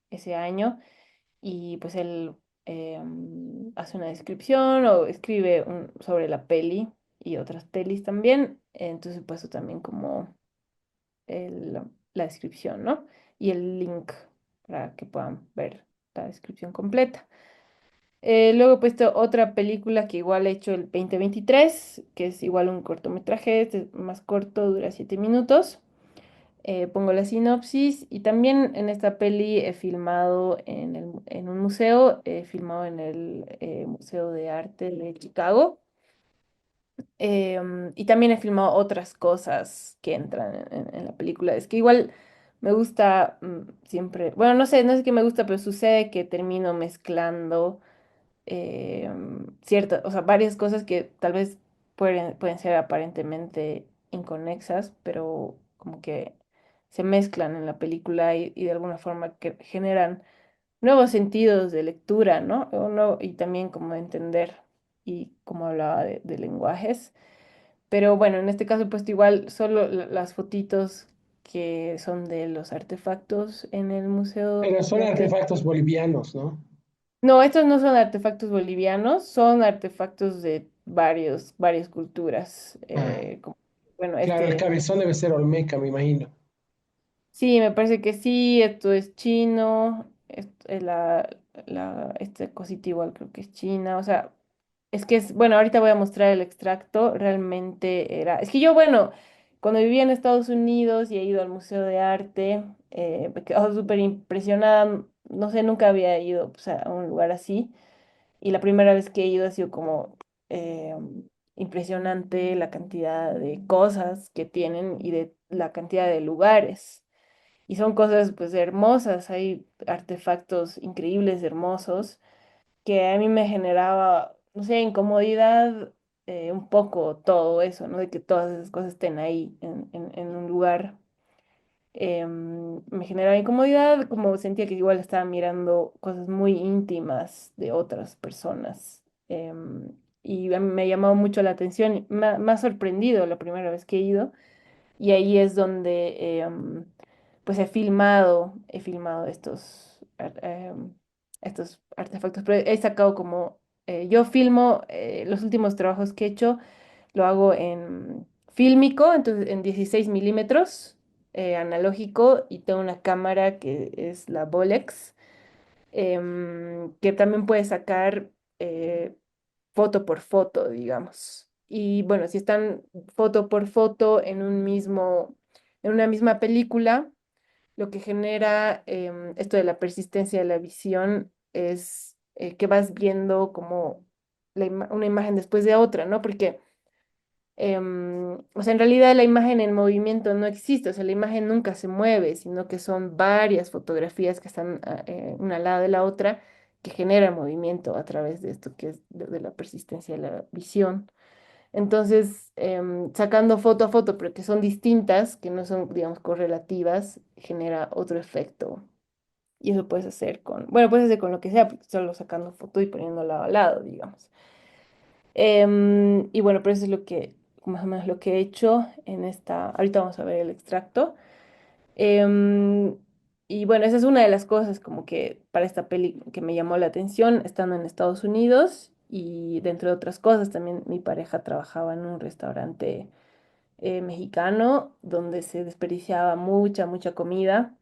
ese año y pues él hace una descripción o escribe sobre la peli y otras pelis también. Entonces he puesto también como la descripción, ¿no? Y el link para que puedan ver la descripción completa. Luego he puesto otra película que igual he hecho el 2023, que es igual un cortometraje, este es más corto, dura 7 minutos. Pongo la sinopsis y también en esta peli he filmado en un museo, he filmado en el Museo de Arte de Chicago. Y también he filmado otras cosas que entran en la película. Es que igual me gusta siempre, bueno, no sé qué me gusta, pero sucede que termino mezclando ciertas, o sea, varias cosas que tal vez pueden ser aparentemente inconexas, pero como que se mezclan en la película y de alguna forma que generan nuevos sentidos de lectura, ¿no? Y también como de entender y como hablaba de lenguajes. Pero bueno, en este caso he puesto igual solo las fotitos que son de los artefactos en el Museo pero de son Arte. artefactos bolivianos, ¿no? No, estos no son artefactos bolivianos, son artefactos de varias culturas. Ah, Bueno, claro, el cabezón debe ser olmeca, me imagino. sí, me parece que sí, esto es chino, este cosito igual creo que es china, o sea, es que es, bueno, ahorita voy a mostrar el extracto, realmente era, es que yo, bueno, cuando vivía en Estados Unidos y he ido al Museo de Arte, me quedo súper impresionada, no sé, nunca había ido pues, a un lugar así. Y la primera vez que he ido ha sido como eh, impresionante la cantidad de cosas que tienen y de la cantidad de lugares. Y son cosas pues hermosas, hay artefactos increíbles, hermosos, que a mí me generaba, no sé, incomodidad un poco todo eso, ¿no? De que todas esas cosas estén ahí en un lugar me generaba incomodidad, como sentía que igual estaba mirando cosas muy íntimas de otras personas. Y a mí me ha llamado mucho la atención, y me ha sorprendido la primera vez que he ido, y ahí es donde pues he filmado estos artefactos, pero he sacado como, yo filmo los últimos trabajos que he hecho lo hago en fílmico, entonces en 16 milímetros, analógico, y tengo una cámara que es la Bolex, que también puede sacar eh, foto por foto, digamos. Y bueno, si están foto por foto en una misma película, lo que genera esto de la persistencia de la visión es que vas viendo como una imagen después de otra, ¿no? Porque o sea, en realidad la imagen en movimiento no existe, o sea, la imagen nunca se mueve, sino que son varias fotografías que están una al lado de la otra que generan movimiento a través de esto que es de la persistencia de la visión. Entonces, sacando foto a foto, pero que son distintas, que no son, digamos, correlativas, genera otro efecto. Y eso puedes hacer bueno, puedes hacer con lo que sea, porque solo sacando foto y poniendo lado a lado, digamos. Y bueno, pero eso es lo que, más o menos lo que he hecho en esta. Ahorita vamos a ver el extracto. Em, y bueno, esa es una de las cosas como que para esta peli que me llamó la atención estando en Estados Unidos y dentro de otras cosas también mi pareja trabajaba en un restaurante mexicano donde se desperdiciaba mucha comida.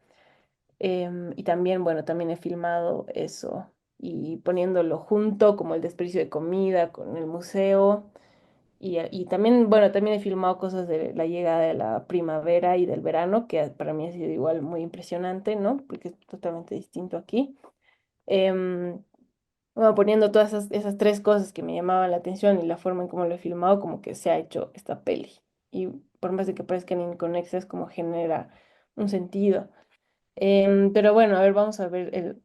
Y también, bueno, también he filmado eso y poniéndolo junto como el desperdicio de comida con el museo. Y también, bueno, también he filmado cosas de la llegada de la primavera y del verano, que para mí ha sido igual muy impresionante, ¿no? Porque es totalmente distinto aquí. Em, bueno, poniendo todas esas tres cosas que me llamaban la atención y la forma en cómo lo he filmado, como que se ha hecho esta peli. Y por más de que parezcan inconexas, como genera un sentido. Pero bueno, a ver, vamos a ver el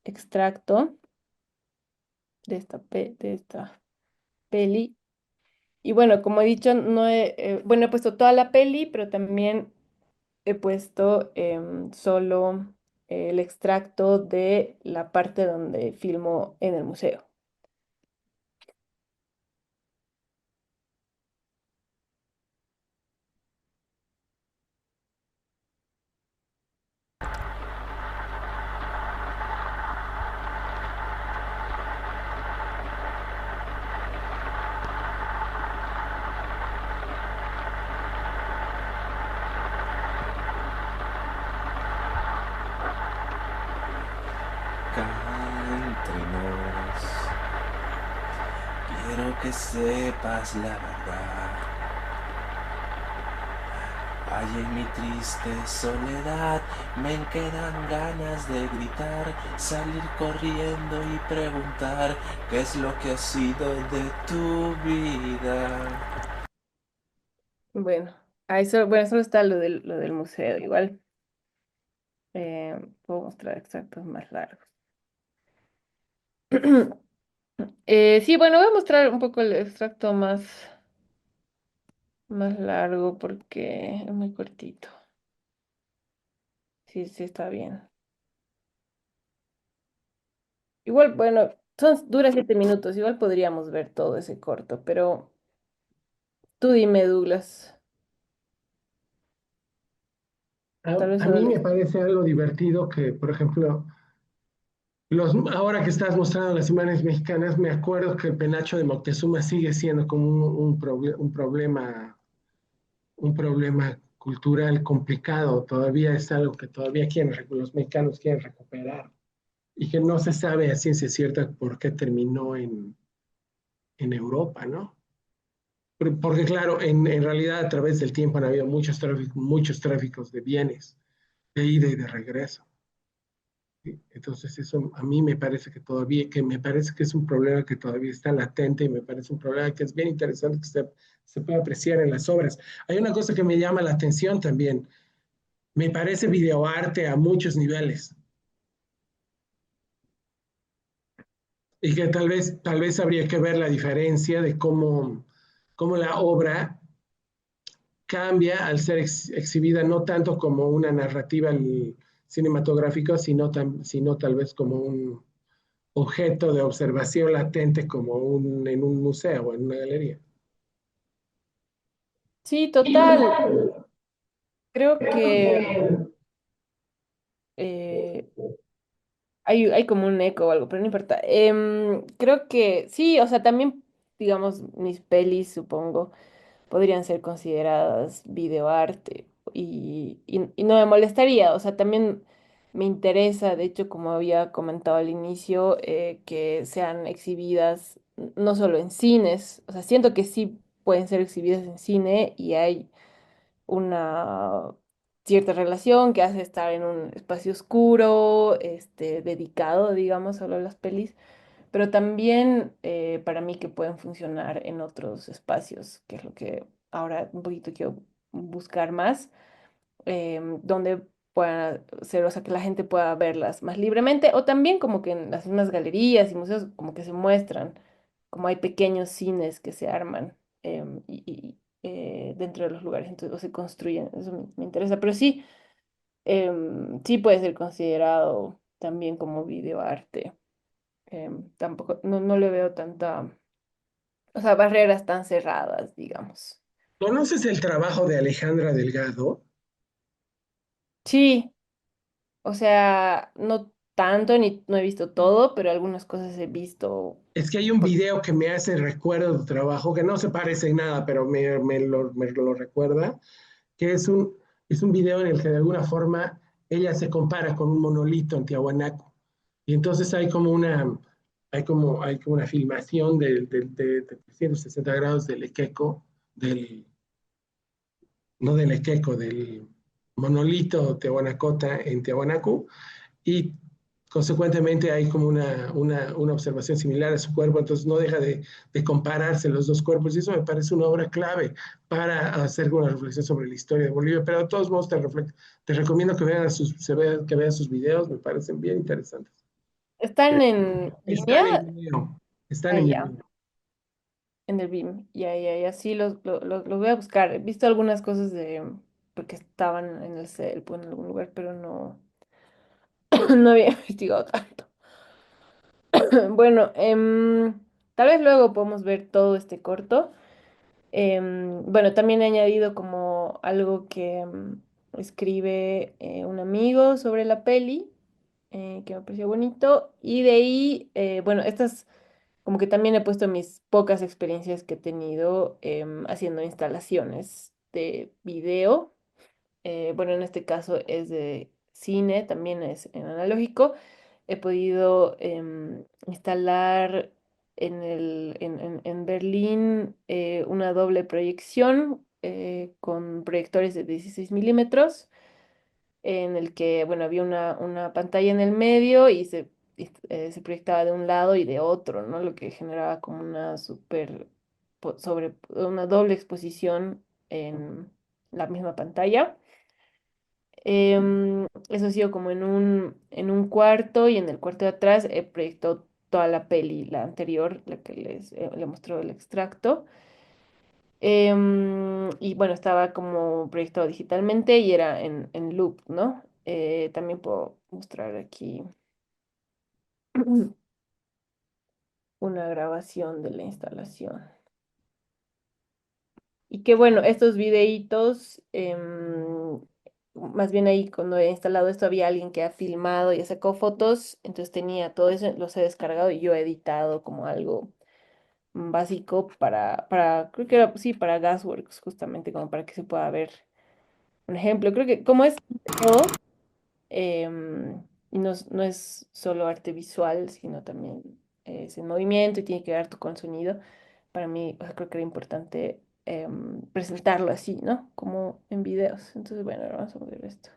extracto de esta peli. Y bueno, como he dicho, no bueno, he puesto toda la peli, pero también he puesto solo el extracto de la parte donde filmo en el museo. Acá entre nos, quiero que sepas la verdad. Ay, en mi triste soledad me quedan ganas de gritar, salir corriendo y preguntar qué es lo que ha sido de tu vida. Bueno, ahí solo, bueno, solo está lo del museo. Igual puedo mostrar extractos más largos. Sí, bueno, voy a mostrar un poco el extracto más largo porque es muy cortito. Sí, sí, está bien. Igual, bueno, dura 7 minutos. Igual podríamos ver todo ese corto, pero tú dime, Douglas. Tal vez A solo mí me les... parece algo divertido que, por ejemplo, ahora que estás mostrando las imágenes mexicanas, me acuerdo que el penacho de Moctezuma sigue siendo como un problema cultural complicado. Todavía es algo que todavía los mexicanos quieren recuperar y que no se sabe a ciencia cierta por qué terminó en Europa, ¿no? Porque claro, en realidad a través del tiempo han habido muchos tráficos de bienes, de ida y de regreso. ¿Sí? Entonces eso a mí me parece que me parece que es un problema que todavía está latente y me parece un problema que es bien interesante que se puede apreciar en las obras. Hay una cosa que me llama la atención también. Me parece videoarte a muchos niveles y que tal vez habría que ver la diferencia de cómo la obra cambia al ser exhibida no tanto como una narrativa cinematográfica, sino tal vez como un objeto de observación latente como en un museo o en una galería. Sí, total. Creo que eh, hay como un eco o algo, pero no importa. Creo que sí, o sea, también, digamos, mis pelis, supongo, podrían ser consideradas videoarte y no me molestaría, o sea, también me interesa, de hecho, como había comentado al inicio, que sean exhibidas no solo en cines, o sea, siento que sí pueden ser exhibidas en cine y hay una cierta relación que hace estar en un espacio oscuro, dedicado, digamos, solo a las pelis, pero también para mí que pueden funcionar en otros espacios, que es lo que ahora un poquito quiero buscar más, donde puedan ser, o sea, que la gente pueda verlas más libremente, o también como que en las mismas galerías y museos como que se muestran, como hay pequeños cines que se arman dentro de los lugares, entonces, o se construyen, eso me interesa, pero sí, sí puede ser considerado también como videoarte. Tampoco, no le veo tanta, o sea, barreras tan cerradas, digamos. ¿Conoces el trabajo de Alejandra Delgado? Sí, o sea, no tanto ni no he visto todo, pero algunas cosas he visto Es que hay un video que me hace recuerdo de trabajo, que no se parece en nada, pero me lo recuerda, que es un video en el que de alguna forma ella se compara con un monolito en Tiahuanaco. Y entonces hay como una filmación de 360 grados del Equeco, del, no del Equeco, del monolito Tiahuanacota en Tiahuanaco, y consecuentemente hay como una observación similar a su cuerpo, entonces no deja de compararse los dos cuerpos, y eso me parece una obra clave para hacer una reflexión sobre la historia de Bolivia, pero de todos modos te recomiendo que que vean sus videos, me parecen bien interesantes. ¿Están en Están línea? en Vimeo, están Ah, en ya, Vimeo. en el BIM. Ya, ya, ya. Sí, los voy a buscar. He visto algunas cosas porque estaban en el cel, pues, en algún lugar, pero no, no había investigado tanto. Bueno, tal vez luego podemos ver todo este corto. Bueno, también he añadido como algo que escribe un amigo sobre la peli, que me pareció bonito. Y de ahí, bueno, estas como que también he puesto mis pocas experiencias que he tenido haciendo instalaciones de video. Bueno, en este caso es de cine, también es en analógico. He podido instalar en Berlín una doble proyección con proyectores de 16 milímetros, en el que, bueno, había una pantalla en el medio se proyectaba de un lado y de otro, ¿no? Lo que generaba como una doble exposición en la misma pantalla. Eso ha sido como en un cuarto, y en el cuarto de atrás he proyectado toda la peli, la anterior, la que le mostró el extracto. Y bueno, estaba como proyectado digitalmente y era en loop, ¿no? También puedo mostrar aquí una grabación de la instalación. Y que bueno, estos videitos, más bien ahí cuando he instalado esto había alguien que ha filmado y sacó fotos, entonces tenía todo eso, los he descargado y yo he editado como algo básico creo que era, sí, para Gasworks, justamente como para que se pueda ver un ejemplo. Creo que como es video, y no es solo arte visual, sino también es en movimiento y tiene que ver con sonido. Para mí, o sea, creo que era importante presentarlo así, ¿no? Como en videos. Entonces, bueno, ahora vamos a ver esto.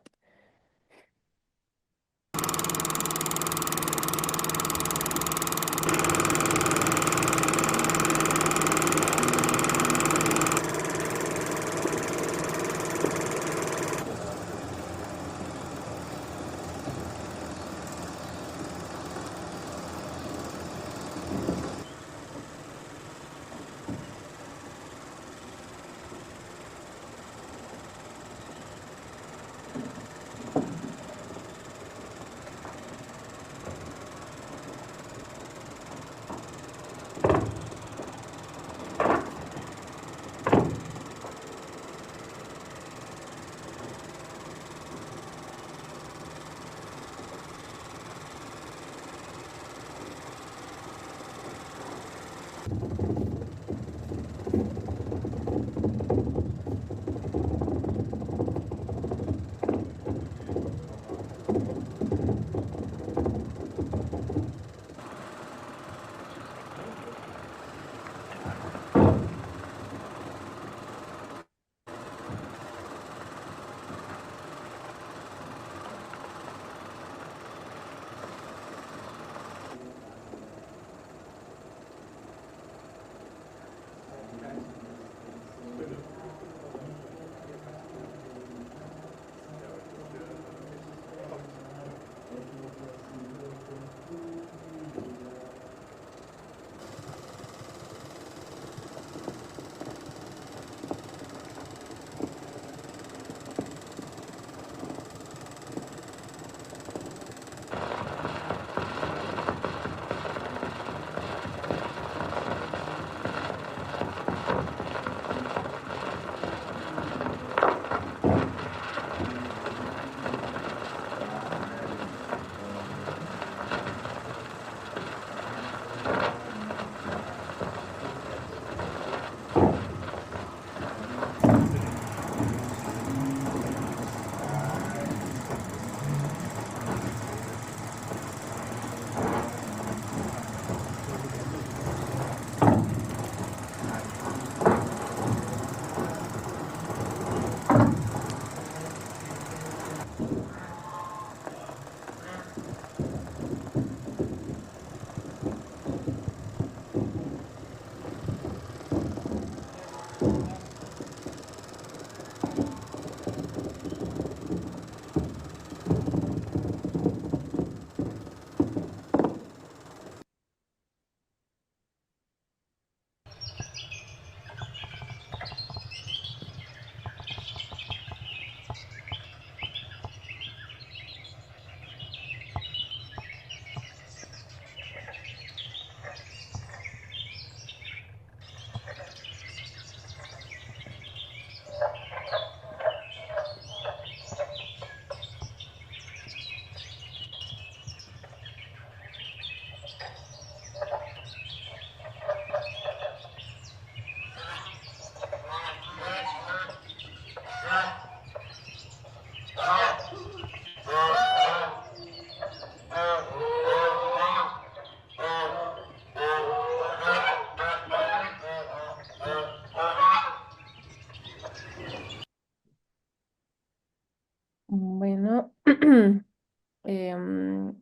Em,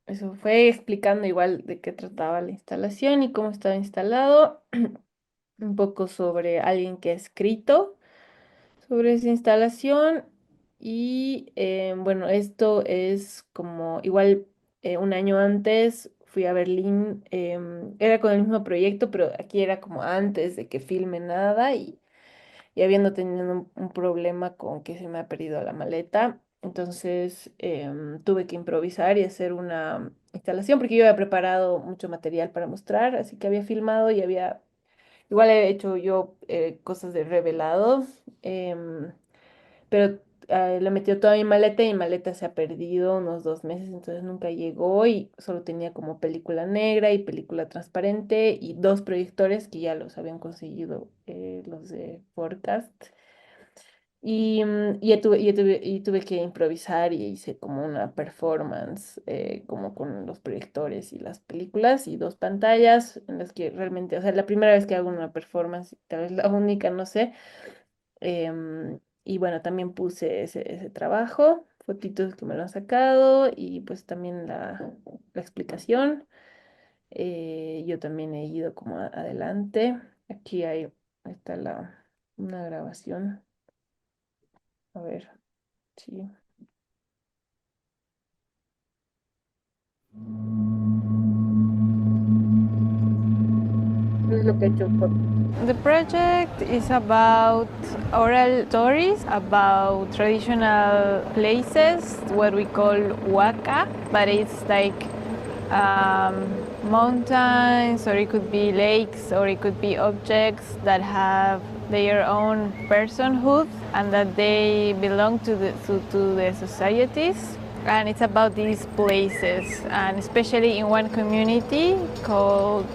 Eso fue explicando igual de qué trataba la instalación y cómo estaba instalado, un poco sobre alguien que ha escrito sobre esa instalación y bueno, esto es como igual un año antes fui a Berlín, era con el mismo proyecto, pero aquí era como antes de que filme nada y habiendo tenido un problema con que se me ha perdido la maleta. Entonces tuve que improvisar y hacer una instalación porque yo había preparado mucho material para mostrar, así que había filmado y había, igual he hecho yo cosas de revelado, em, pero le metió toda mi maleta y mi maleta se ha perdido unos 2 meses, entonces nunca llegó y solo tenía como película negra y película transparente y dos proyectores que ya los habían conseguido los de Forecast. Y tuve que improvisar y hice como una performance, como con los proyectores y las películas y dos pantallas en las que realmente, o sea, la primera vez que hago una performance, tal vez la única, no sé. Y bueno, también puse ese trabajo, fotitos que me lo han sacado y pues también la explicación. Yo también he ido como adelante. Aquí ahí está una grabación. A ver, sí. Es lo que he hecho. The project is about oral stories about traditional places, what we call waka, but it's like mountains, or it could be lakes, or it could be objects that have their own personhood and that they belong to the societies. And it's about these places, and especially in one community called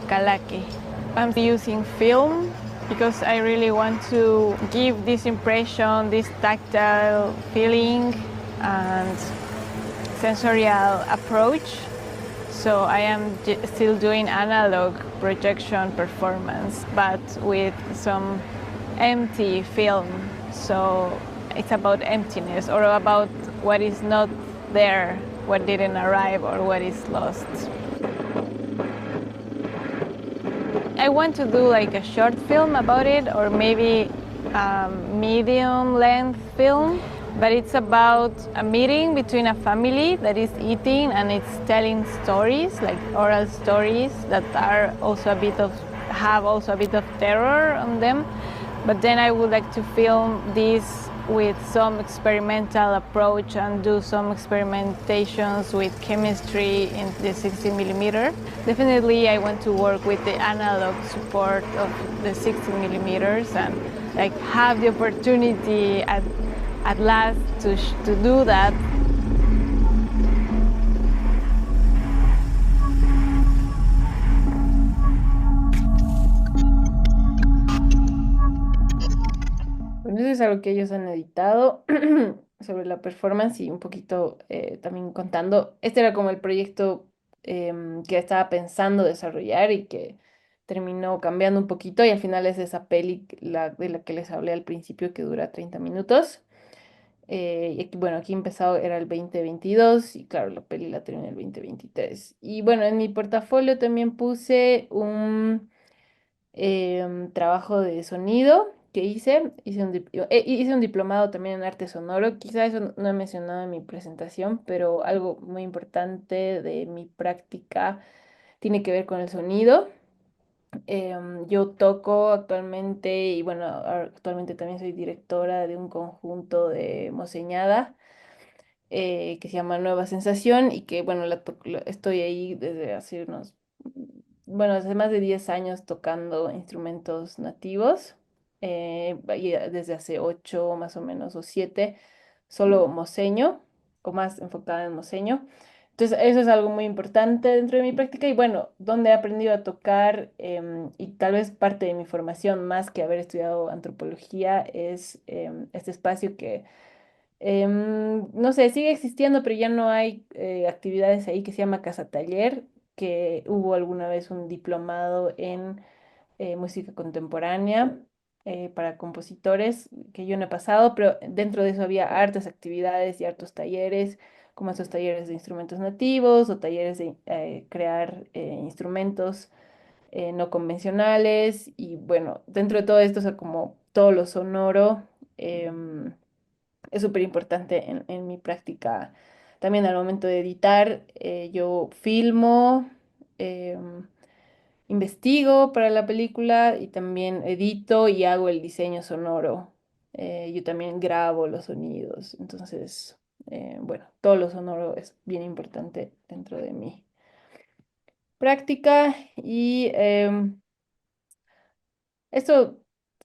Kalaki. I'm using film because I really want to give this impression, this tactile feeling and sensorial approach. So I am still doing analog projection performance, but with some empty film. So it's about emptiness or about what is not there, what didn't arrive, or what is lost. I want to do like a short film about it, or maybe a medium length film, but it's about a meeting between a family that is eating and it's telling stories, like oral stories that are also have also a bit of terror on them. But then I would like to film this with some experimental approach and do some experimentations with chemistry in the 60 millimeter. Definitely I want to work with the analog support of the 60 millimeters and like have the opportunity at last to do that. Bueno, eso es algo que ellos han editado sobre la performance y un poquito también contando. Este era como el proyecto que estaba pensando desarrollar y que terminó cambiando un poquito y al final es esa peli de la que les hablé al principio que dura 30 minutos. Y aquí, bueno, aquí empezado era el 2022 y claro, la peli la terminé el 2023. Y bueno, en mi portafolio también puse un trabajo de sonido que hice un diplomado también en arte sonoro. Quizá eso no he mencionado en mi presentación, pero algo muy importante de mi práctica tiene que ver con el sonido. Yo toco actualmente y bueno, actualmente también soy directora de un conjunto de Moseñada que se llama Nueva Sensación y que, bueno, estoy ahí desde hace bueno, hace más de 10 años tocando instrumentos nativos, y desde hace 8 más o menos o 7, solo moseño o más enfocada en moseño. Entonces, eso es algo muy importante dentro de mi práctica y bueno, donde he aprendido a tocar y tal vez parte de mi formación más que haber estudiado antropología es este espacio que no sé, sigue existiendo, pero ya no hay actividades ahí que se llama Casa Taller, que hubo alguna vez un diplomado en música contemporánea para compositores que yo no he pasado, pero dentro de eso había hartas actividades y hartos talleres como esos talleres de instrumentos nativos o talleres de crear instrumentos no convencionales. Y bueno, dentro de todo esto, o sea, como todo lo sonoro, em, es súper importante en mi práctica. También al momento de editar, yo filmo, em, investigo para la película y también edito y hago el diseño sonoro. Yo también grabo los sonidos. Entonces, bueno, todo lo sonoro es bien importante dentro de mi práctica. Y esto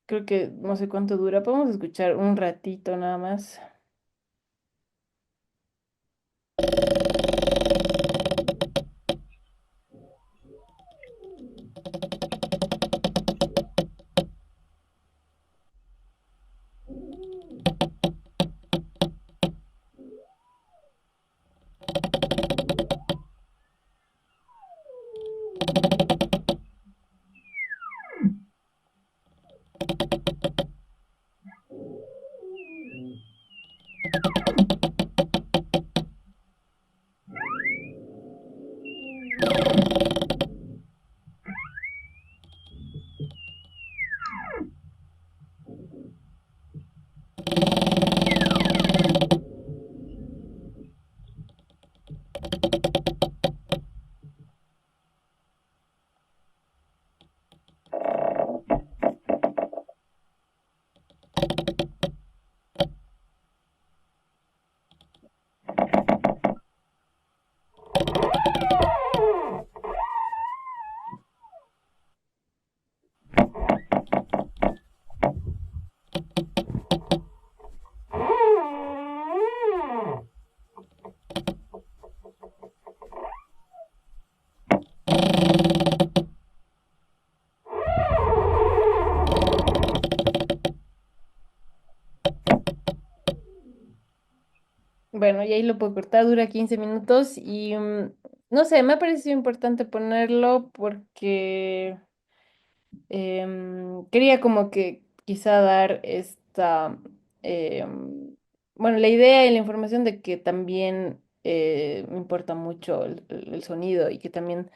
creo que no sé cuánto dura. Podemos escuchar un ratito nada más. Bueno, y ahí lo puedo cortar, dura 15 minutos y no sé, me ha parecido importante ponerlo porque quería como que quizá dar esta, bueno, la idea y la información de que también me importa mucho el sonido y que también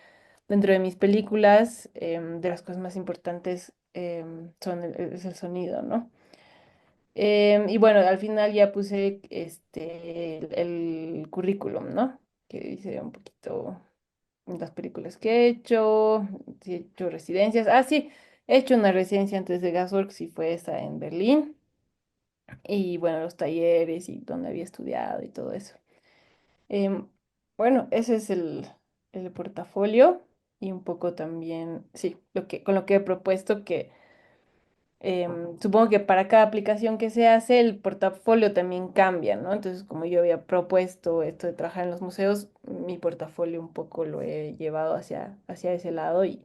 dentro de mis películas de las cosas más importantes es el sonido, ¿no? Y bueno, al final ya puse el currículum, ¿no? Que dice un poquito las películas que he hecho, si he hecho residencias. Ah, sí, he hecho una residencia antes de Gasworks y fue esa en Berlín. Y bueno, los talleres y donde había estudiado y todo eso. Em, bueno, ese es el portafolio y un poco también, sí, con lo que he propuesto que supongo que para cada aplicación que se hace, el portafolio también cambia, ¿no? Entonces, como yo había propuesto esto de trabajar en los museos, mi portafolio un poco lo he llevado hacia ese lado y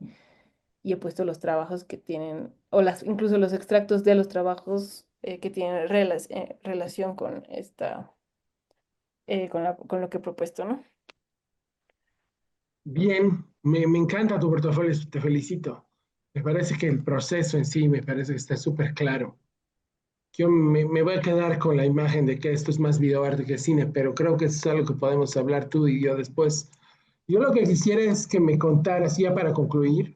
he puesto los trabajos que tienen, o incluso los extractos de los trabajos que tienen relación con con lo que he propuesto, ¿no? Bien, me encanta tu portafolio, te felicito. Me parece que el proceso en sí me parece que está súper claro. Yo me voy a quedar con la imagen de que esto es más videoarte que cine, pero creo que es algo que podemos hablar tú y yo después. Yo lo que quisiera es que me contaras, ya para concluir,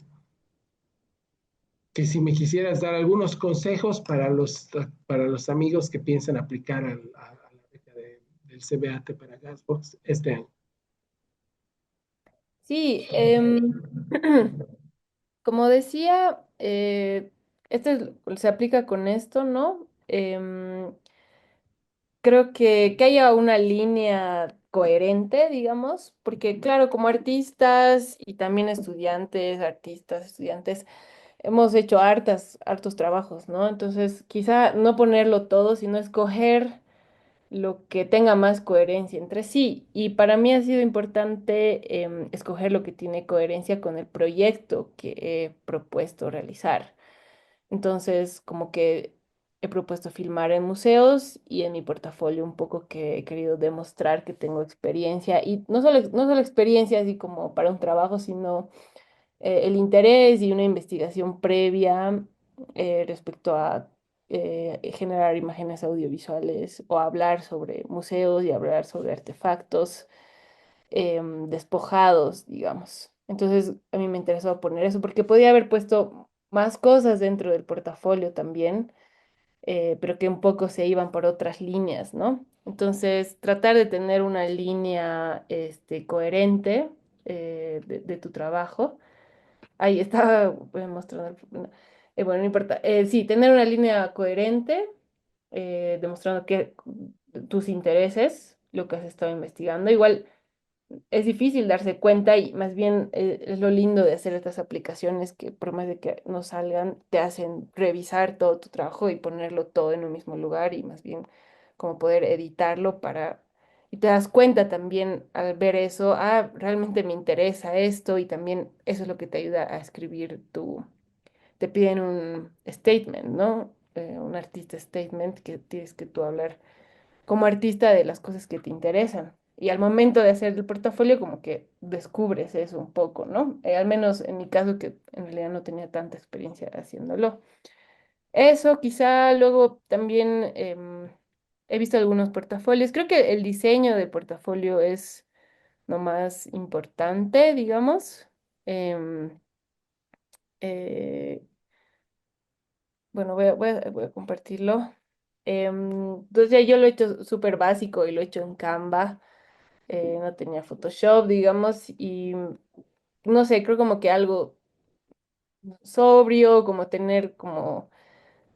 que si me quisieras dar algunos consejos para los amigos que piensan aplicar a la beca del CBAT para Gasbox este año. Sí, como decía, se aplica con esto, ¿no? Creo que haya una línea coherente, digamos, porque claro, como artistas y también estudiantes, artistas, estudiantes, hemos hecho hartos trabajos, ¿no? Entonces, quizá no ponerlo todo, sino escoger lo que tenga más coherencia entre sí. Y para mí ha sido importante escoger lo que tiene coherencia con el proyecto que he propuesto realizar. Entonces, como que he propuesto filmar en museos y en mi portafolio un poco que he querido demostrar que tengo experiencia y no solo experiencia así como para un trabajo, sino el interés y una investigación previa respecto a generar imágenes audiovisuales o hablar sobre museos y hablar sobre artefactos despojados, digamos. Entonces, a mí me interesó poner eso porque podía haber puesto más cosas dentro del portafolio también, pero que un poco se iban por otras líneas, ¿no? Entonces, tratar de tener una línea coherente de tu trabajo. Ahí estaba mostrando. Bueno, no importa. Sí, tener una línea coherente, demostrando que tus intereses, lo que has estado investigando. Igual es difícil darse cuenta y más bien es lo lindo de hacer estas aplicaciones que por más de que no salgan, te hacen revisar todo tu trabajo y ponerlo todo en un mismo lugar y más bien como poder editarlo para... Y te das cuenta también al ver eso, ah, realmente me interesa esto y también eso es lo que te ayuda a escribir tu... Te piden un statement, ¿no? Un artista statement que tienes que tú hablar como artista de las cosas que te interesan. Y al momento de hacer el portafolio, como que descubres eso un poco, ¿no? Al menos en mi caso, que en realidad no tenía tanta experiencia haciéndolo. Eso, quizá luego también he visto algunos portafolios. Creo que el diseño del portafolio es lo más importante, digamos. Em, eh, bueno, voy a compartirlo. Entonces ya yo lo he hecho súper básico y lo he hecho en Canva. No tenía Photoshop, digamos, y no sé, creo como que algo sobrio, como tener como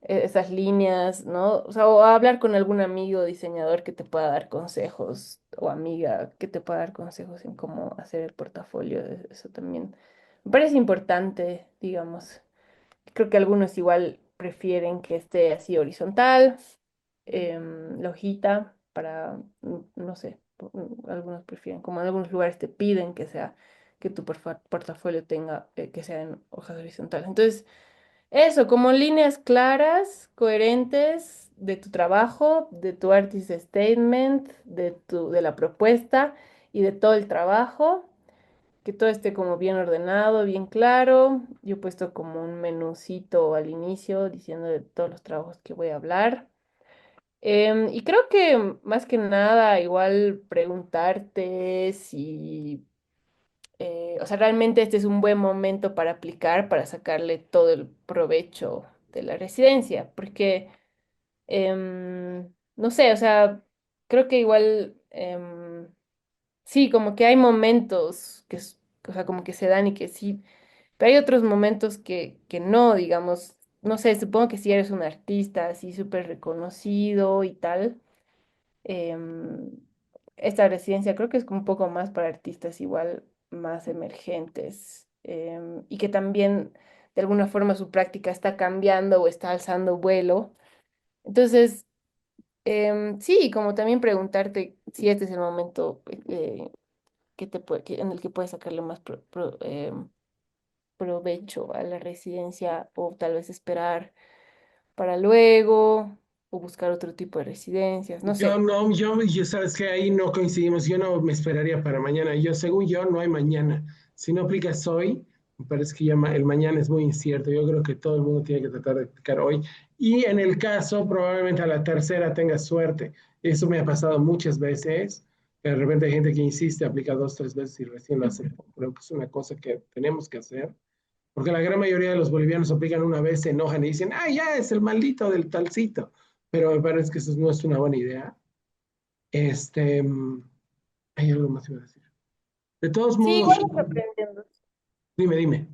esas líneas, ¿no? O sea, o hablar con algún amigo diseñador que te pueda dar consejos, o amiga que te pueda dar consejos en cómo hacer el portafolio, eso también me parece importante, digamos. Creo que algunos igual prefieren que esté así horizontal, la hojita para, no sé, algunos prefieren, como en algunos lugares te piden que sea, que tu portafolio tenga, que sea en hojas horizontales. Entonces, eso, como líneas claras, coherentes de tu trabajo, de tu artist statement, de la propuesta y de todo el trabajo, que todo esté como bien ordenado, bien claro. Yo he puesto como un menucito al inicio diciendo de todos los trabajos que voy a hablar. Y creo que más que nada, igual preguntarte si, o sea, realmente este es un buen momento para aplicar, para sacarle todo el provecho de la residencia, porque, no sé, o sea, creo que igual, sí, como que hay momentos que, o sea, como que se dan y que sí, pero hay otros momentos que no, digamos, no sé, supongo que si eres un artista así súper reconocido y tal em, esta residencia creo que es como un poco más para artistas igual más emergentes y que también de alguna forma su práctica está cambiando o está alzando vuelo. Entonces, sí, como también preguntarte si este es el momento en el que puedes sacarle más provecho a la residencia o tal vez esperar para luego o buscar otro tipo de residencias, no Yo sé. no, yo sabes que ahí no coincidimos, yo no me esperaría para mañana. Yo, según yo, no hay mañana. Si no aplicas hoy, me parece que ya el mañana es muy incierto. Yo creo que todo el mundo tiene que tratar de aplicar hoy. Y en el caso, probablemente a la tercera tengas suerte. Eso me ha pasado muchas veces. De repente hay gente que insiste, aplica dos, tres veces y recién lo hace. Creo que es una cosa que tenemos que hacer. Porque la gran mayoría de los bolivianos aplican una vez, se enojan y dicen, ah, ya es el maldito del talcito. Pero me parece que eso no es una buena idea. Este, hay algo más que iba a decir. De todos Sí, modos, igual vas aprendiendo. dime.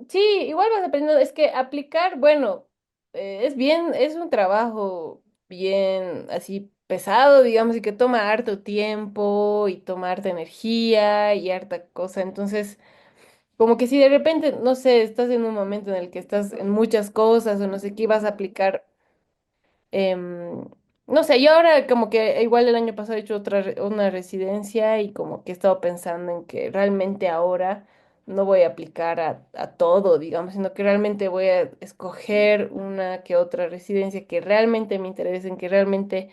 Sí, igual vas aprendiendo. Es que aplicar, bueno, es bien, es un trabajo bien así pesado, digamos, y que toma harto tiempo y toma harta energía y harta cosa. Entonces, como que si de repente, no sé, estás en un momento en el que estás en muchas cosas o no sé qué vas a aplicar. No sé, yo ahora como que igual el año pasado he hecho una residencia y como que he estado pensando en que realmente ahora no voy a aplicar a todo, digamos, sino que realmente voy a escoger una que otra residencia que realmente me interese, en que realmente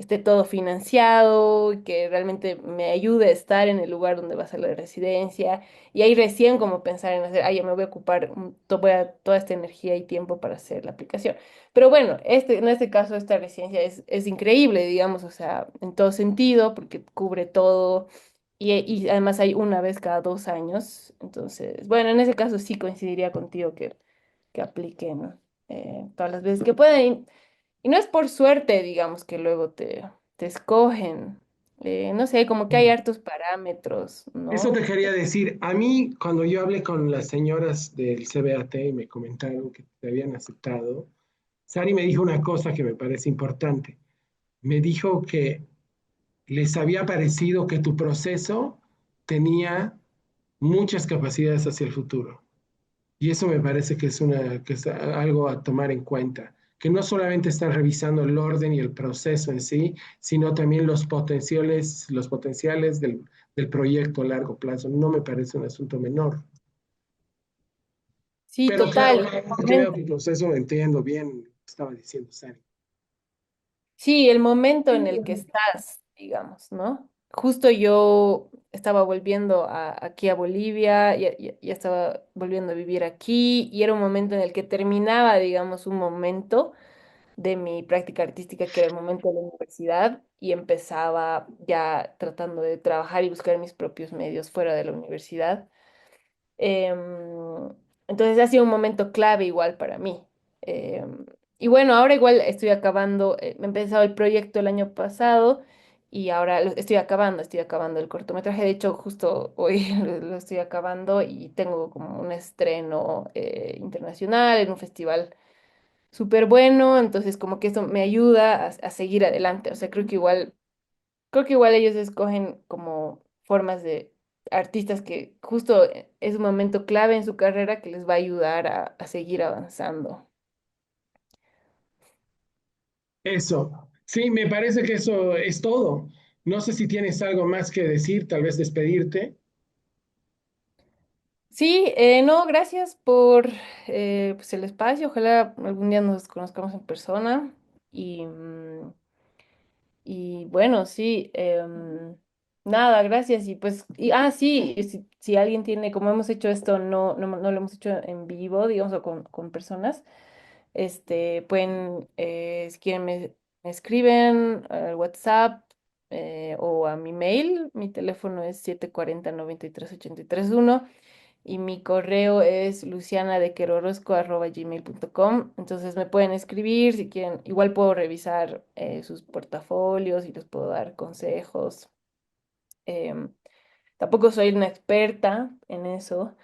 esté todo financiado, que realmente me ayude a estar en el lugar donde va a ser la residencia. Y ahí recién como pensar en hacer, ya me voy a ocupar toda esta energía y tiempo para hacer la aplicación. Pero bueno, en este caso esta residencia es increíble, digamos, o sea, en todo sentido, porque cubre todo. Y además hay una vez cada 2 años. Entonces, bueno, en ese caso sí coincidiría contigo que apliquen todas las veces que puedan. Y no es por suerte, digamos, que luego te escogen. No sé, como que hay hartos parámetros, Eso ¿no? te quería decir. A mí, cuando yo hablé con las señoras del CBAT y me comentaron que te habían aceptado, Sari me dijo una cosa que me parece importante. Me dijo que les había parecido que tu proceso tenía muchas capacidades hacia el futuro. Y eso me parece que es algo a tomar en cuenta, que no solamente están revisando el orden y el proceso en sí, sino también los potenciales del proyecto a largo plazo. No me parece un asunto menor. Sí, Pero claro, total. una vez que veo tu proceso, entiendo bien lo que estaba diciendo Sari. Sí, el momento en el que estás, digamos, ¿no? Justo yo estaba volviendo aquí a Bolivia, ya estaba volviendo a vivir aquí, y era un momento en el que terminaba, digamos, un momento de mi práctica artística, que era el momento de la universidad, y empezaba ya tratando de trabajar y buscar mis propios medios fuera de la universidad. Em, entonces ha sido un momento clave igual para mí. Em, y bueno, ahora igual estoy acabando, he empezado el proyecto el año pasado y ahora estoy acabando el cortometraje. De hecho, justo hoy lo estoy acabando y tengo como un estreno internacional en un festival súper bueno. Entonces como que eso me ayuda a seguir adelante. O sea, creo que igual ellos escogen como formas de artistas que justo es un momento clave en su carrera que les va a ayudar a seguir avanzando. Eso. Sí, me parece que eso es todo. No sé si tienes algo más que decir, tal vez despedirte. Sí, no, gracias por pues el espacio. Ojalá algún día nos conozcamos en persona. Y, y bueno, sí, nada, gracias. Y pues, sí, si alguien tiene, como hemos hecho esto, no lo hemos hecho en vivo, digamos, o con personas. Pueden, si quieren, me escriben al WhatsApp o a mi mail. Mi teléfono es 740 93 83 1 y mi correo es lucianadequerorosco@gmail.com. Entonces me pueden escribir si quieren. Igual puedo revisar sus portafolios y les puedo dar consejos. Em, Tampoco soy una experta en eso,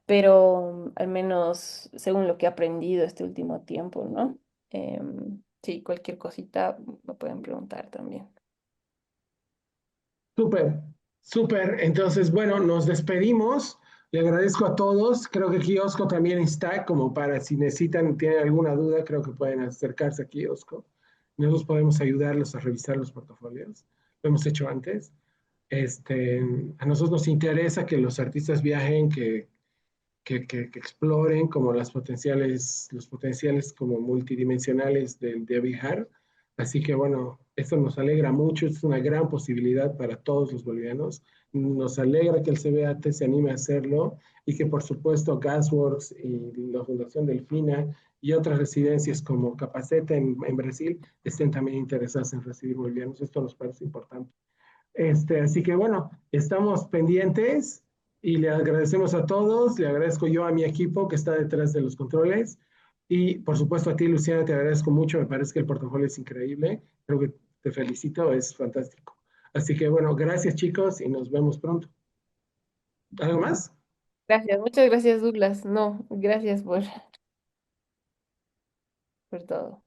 pero al menos según lo que he aprendido este último tiempo, ¿no? Sí, cualquier cosita me pueden preguntar también. Súper, súper. Entonces, bueno, nos despedimos. Le agradezco a todos. Creo que Kiosco también está, como para si necesitan, tienen alguna duda, creo que pueden acercarse a Kiosco. Nosotros podemos ayudarlos a revisar los portafolios. Lo hemos hecho antes. A nosotros nos interesa que los artistas viajen, que exploren como los potenciales como multidimensionales de viajar. Así que bueno, esto nos alegra mucho, es una gran posibilidad para todos los bolivianos. Nos alegra que el CBAT se anime a hacerlo y que por supuesto Gasworks y la Fundación Delfina y otras residencias como Capacete en Brasil estén también interesadas en recibir bolivianos. Esto nos parece importante. Así que bueno, estamos pendientes y le agradecemos a todos, le agradezco yo a mi equipo que está detrás de los controles y por supuesto a ti, Luciana, te agradezco mucho, me parece que el portafolio es increíble, creo que te felicito, es fantástico. Así que bueno, gracias chicos y nos vemos pronto. ¿Algo más? Gracias, muchas gracias, Douglas. No, gracias por todo.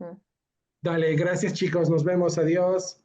Dale, gracias chicos, nos vemos, adiós.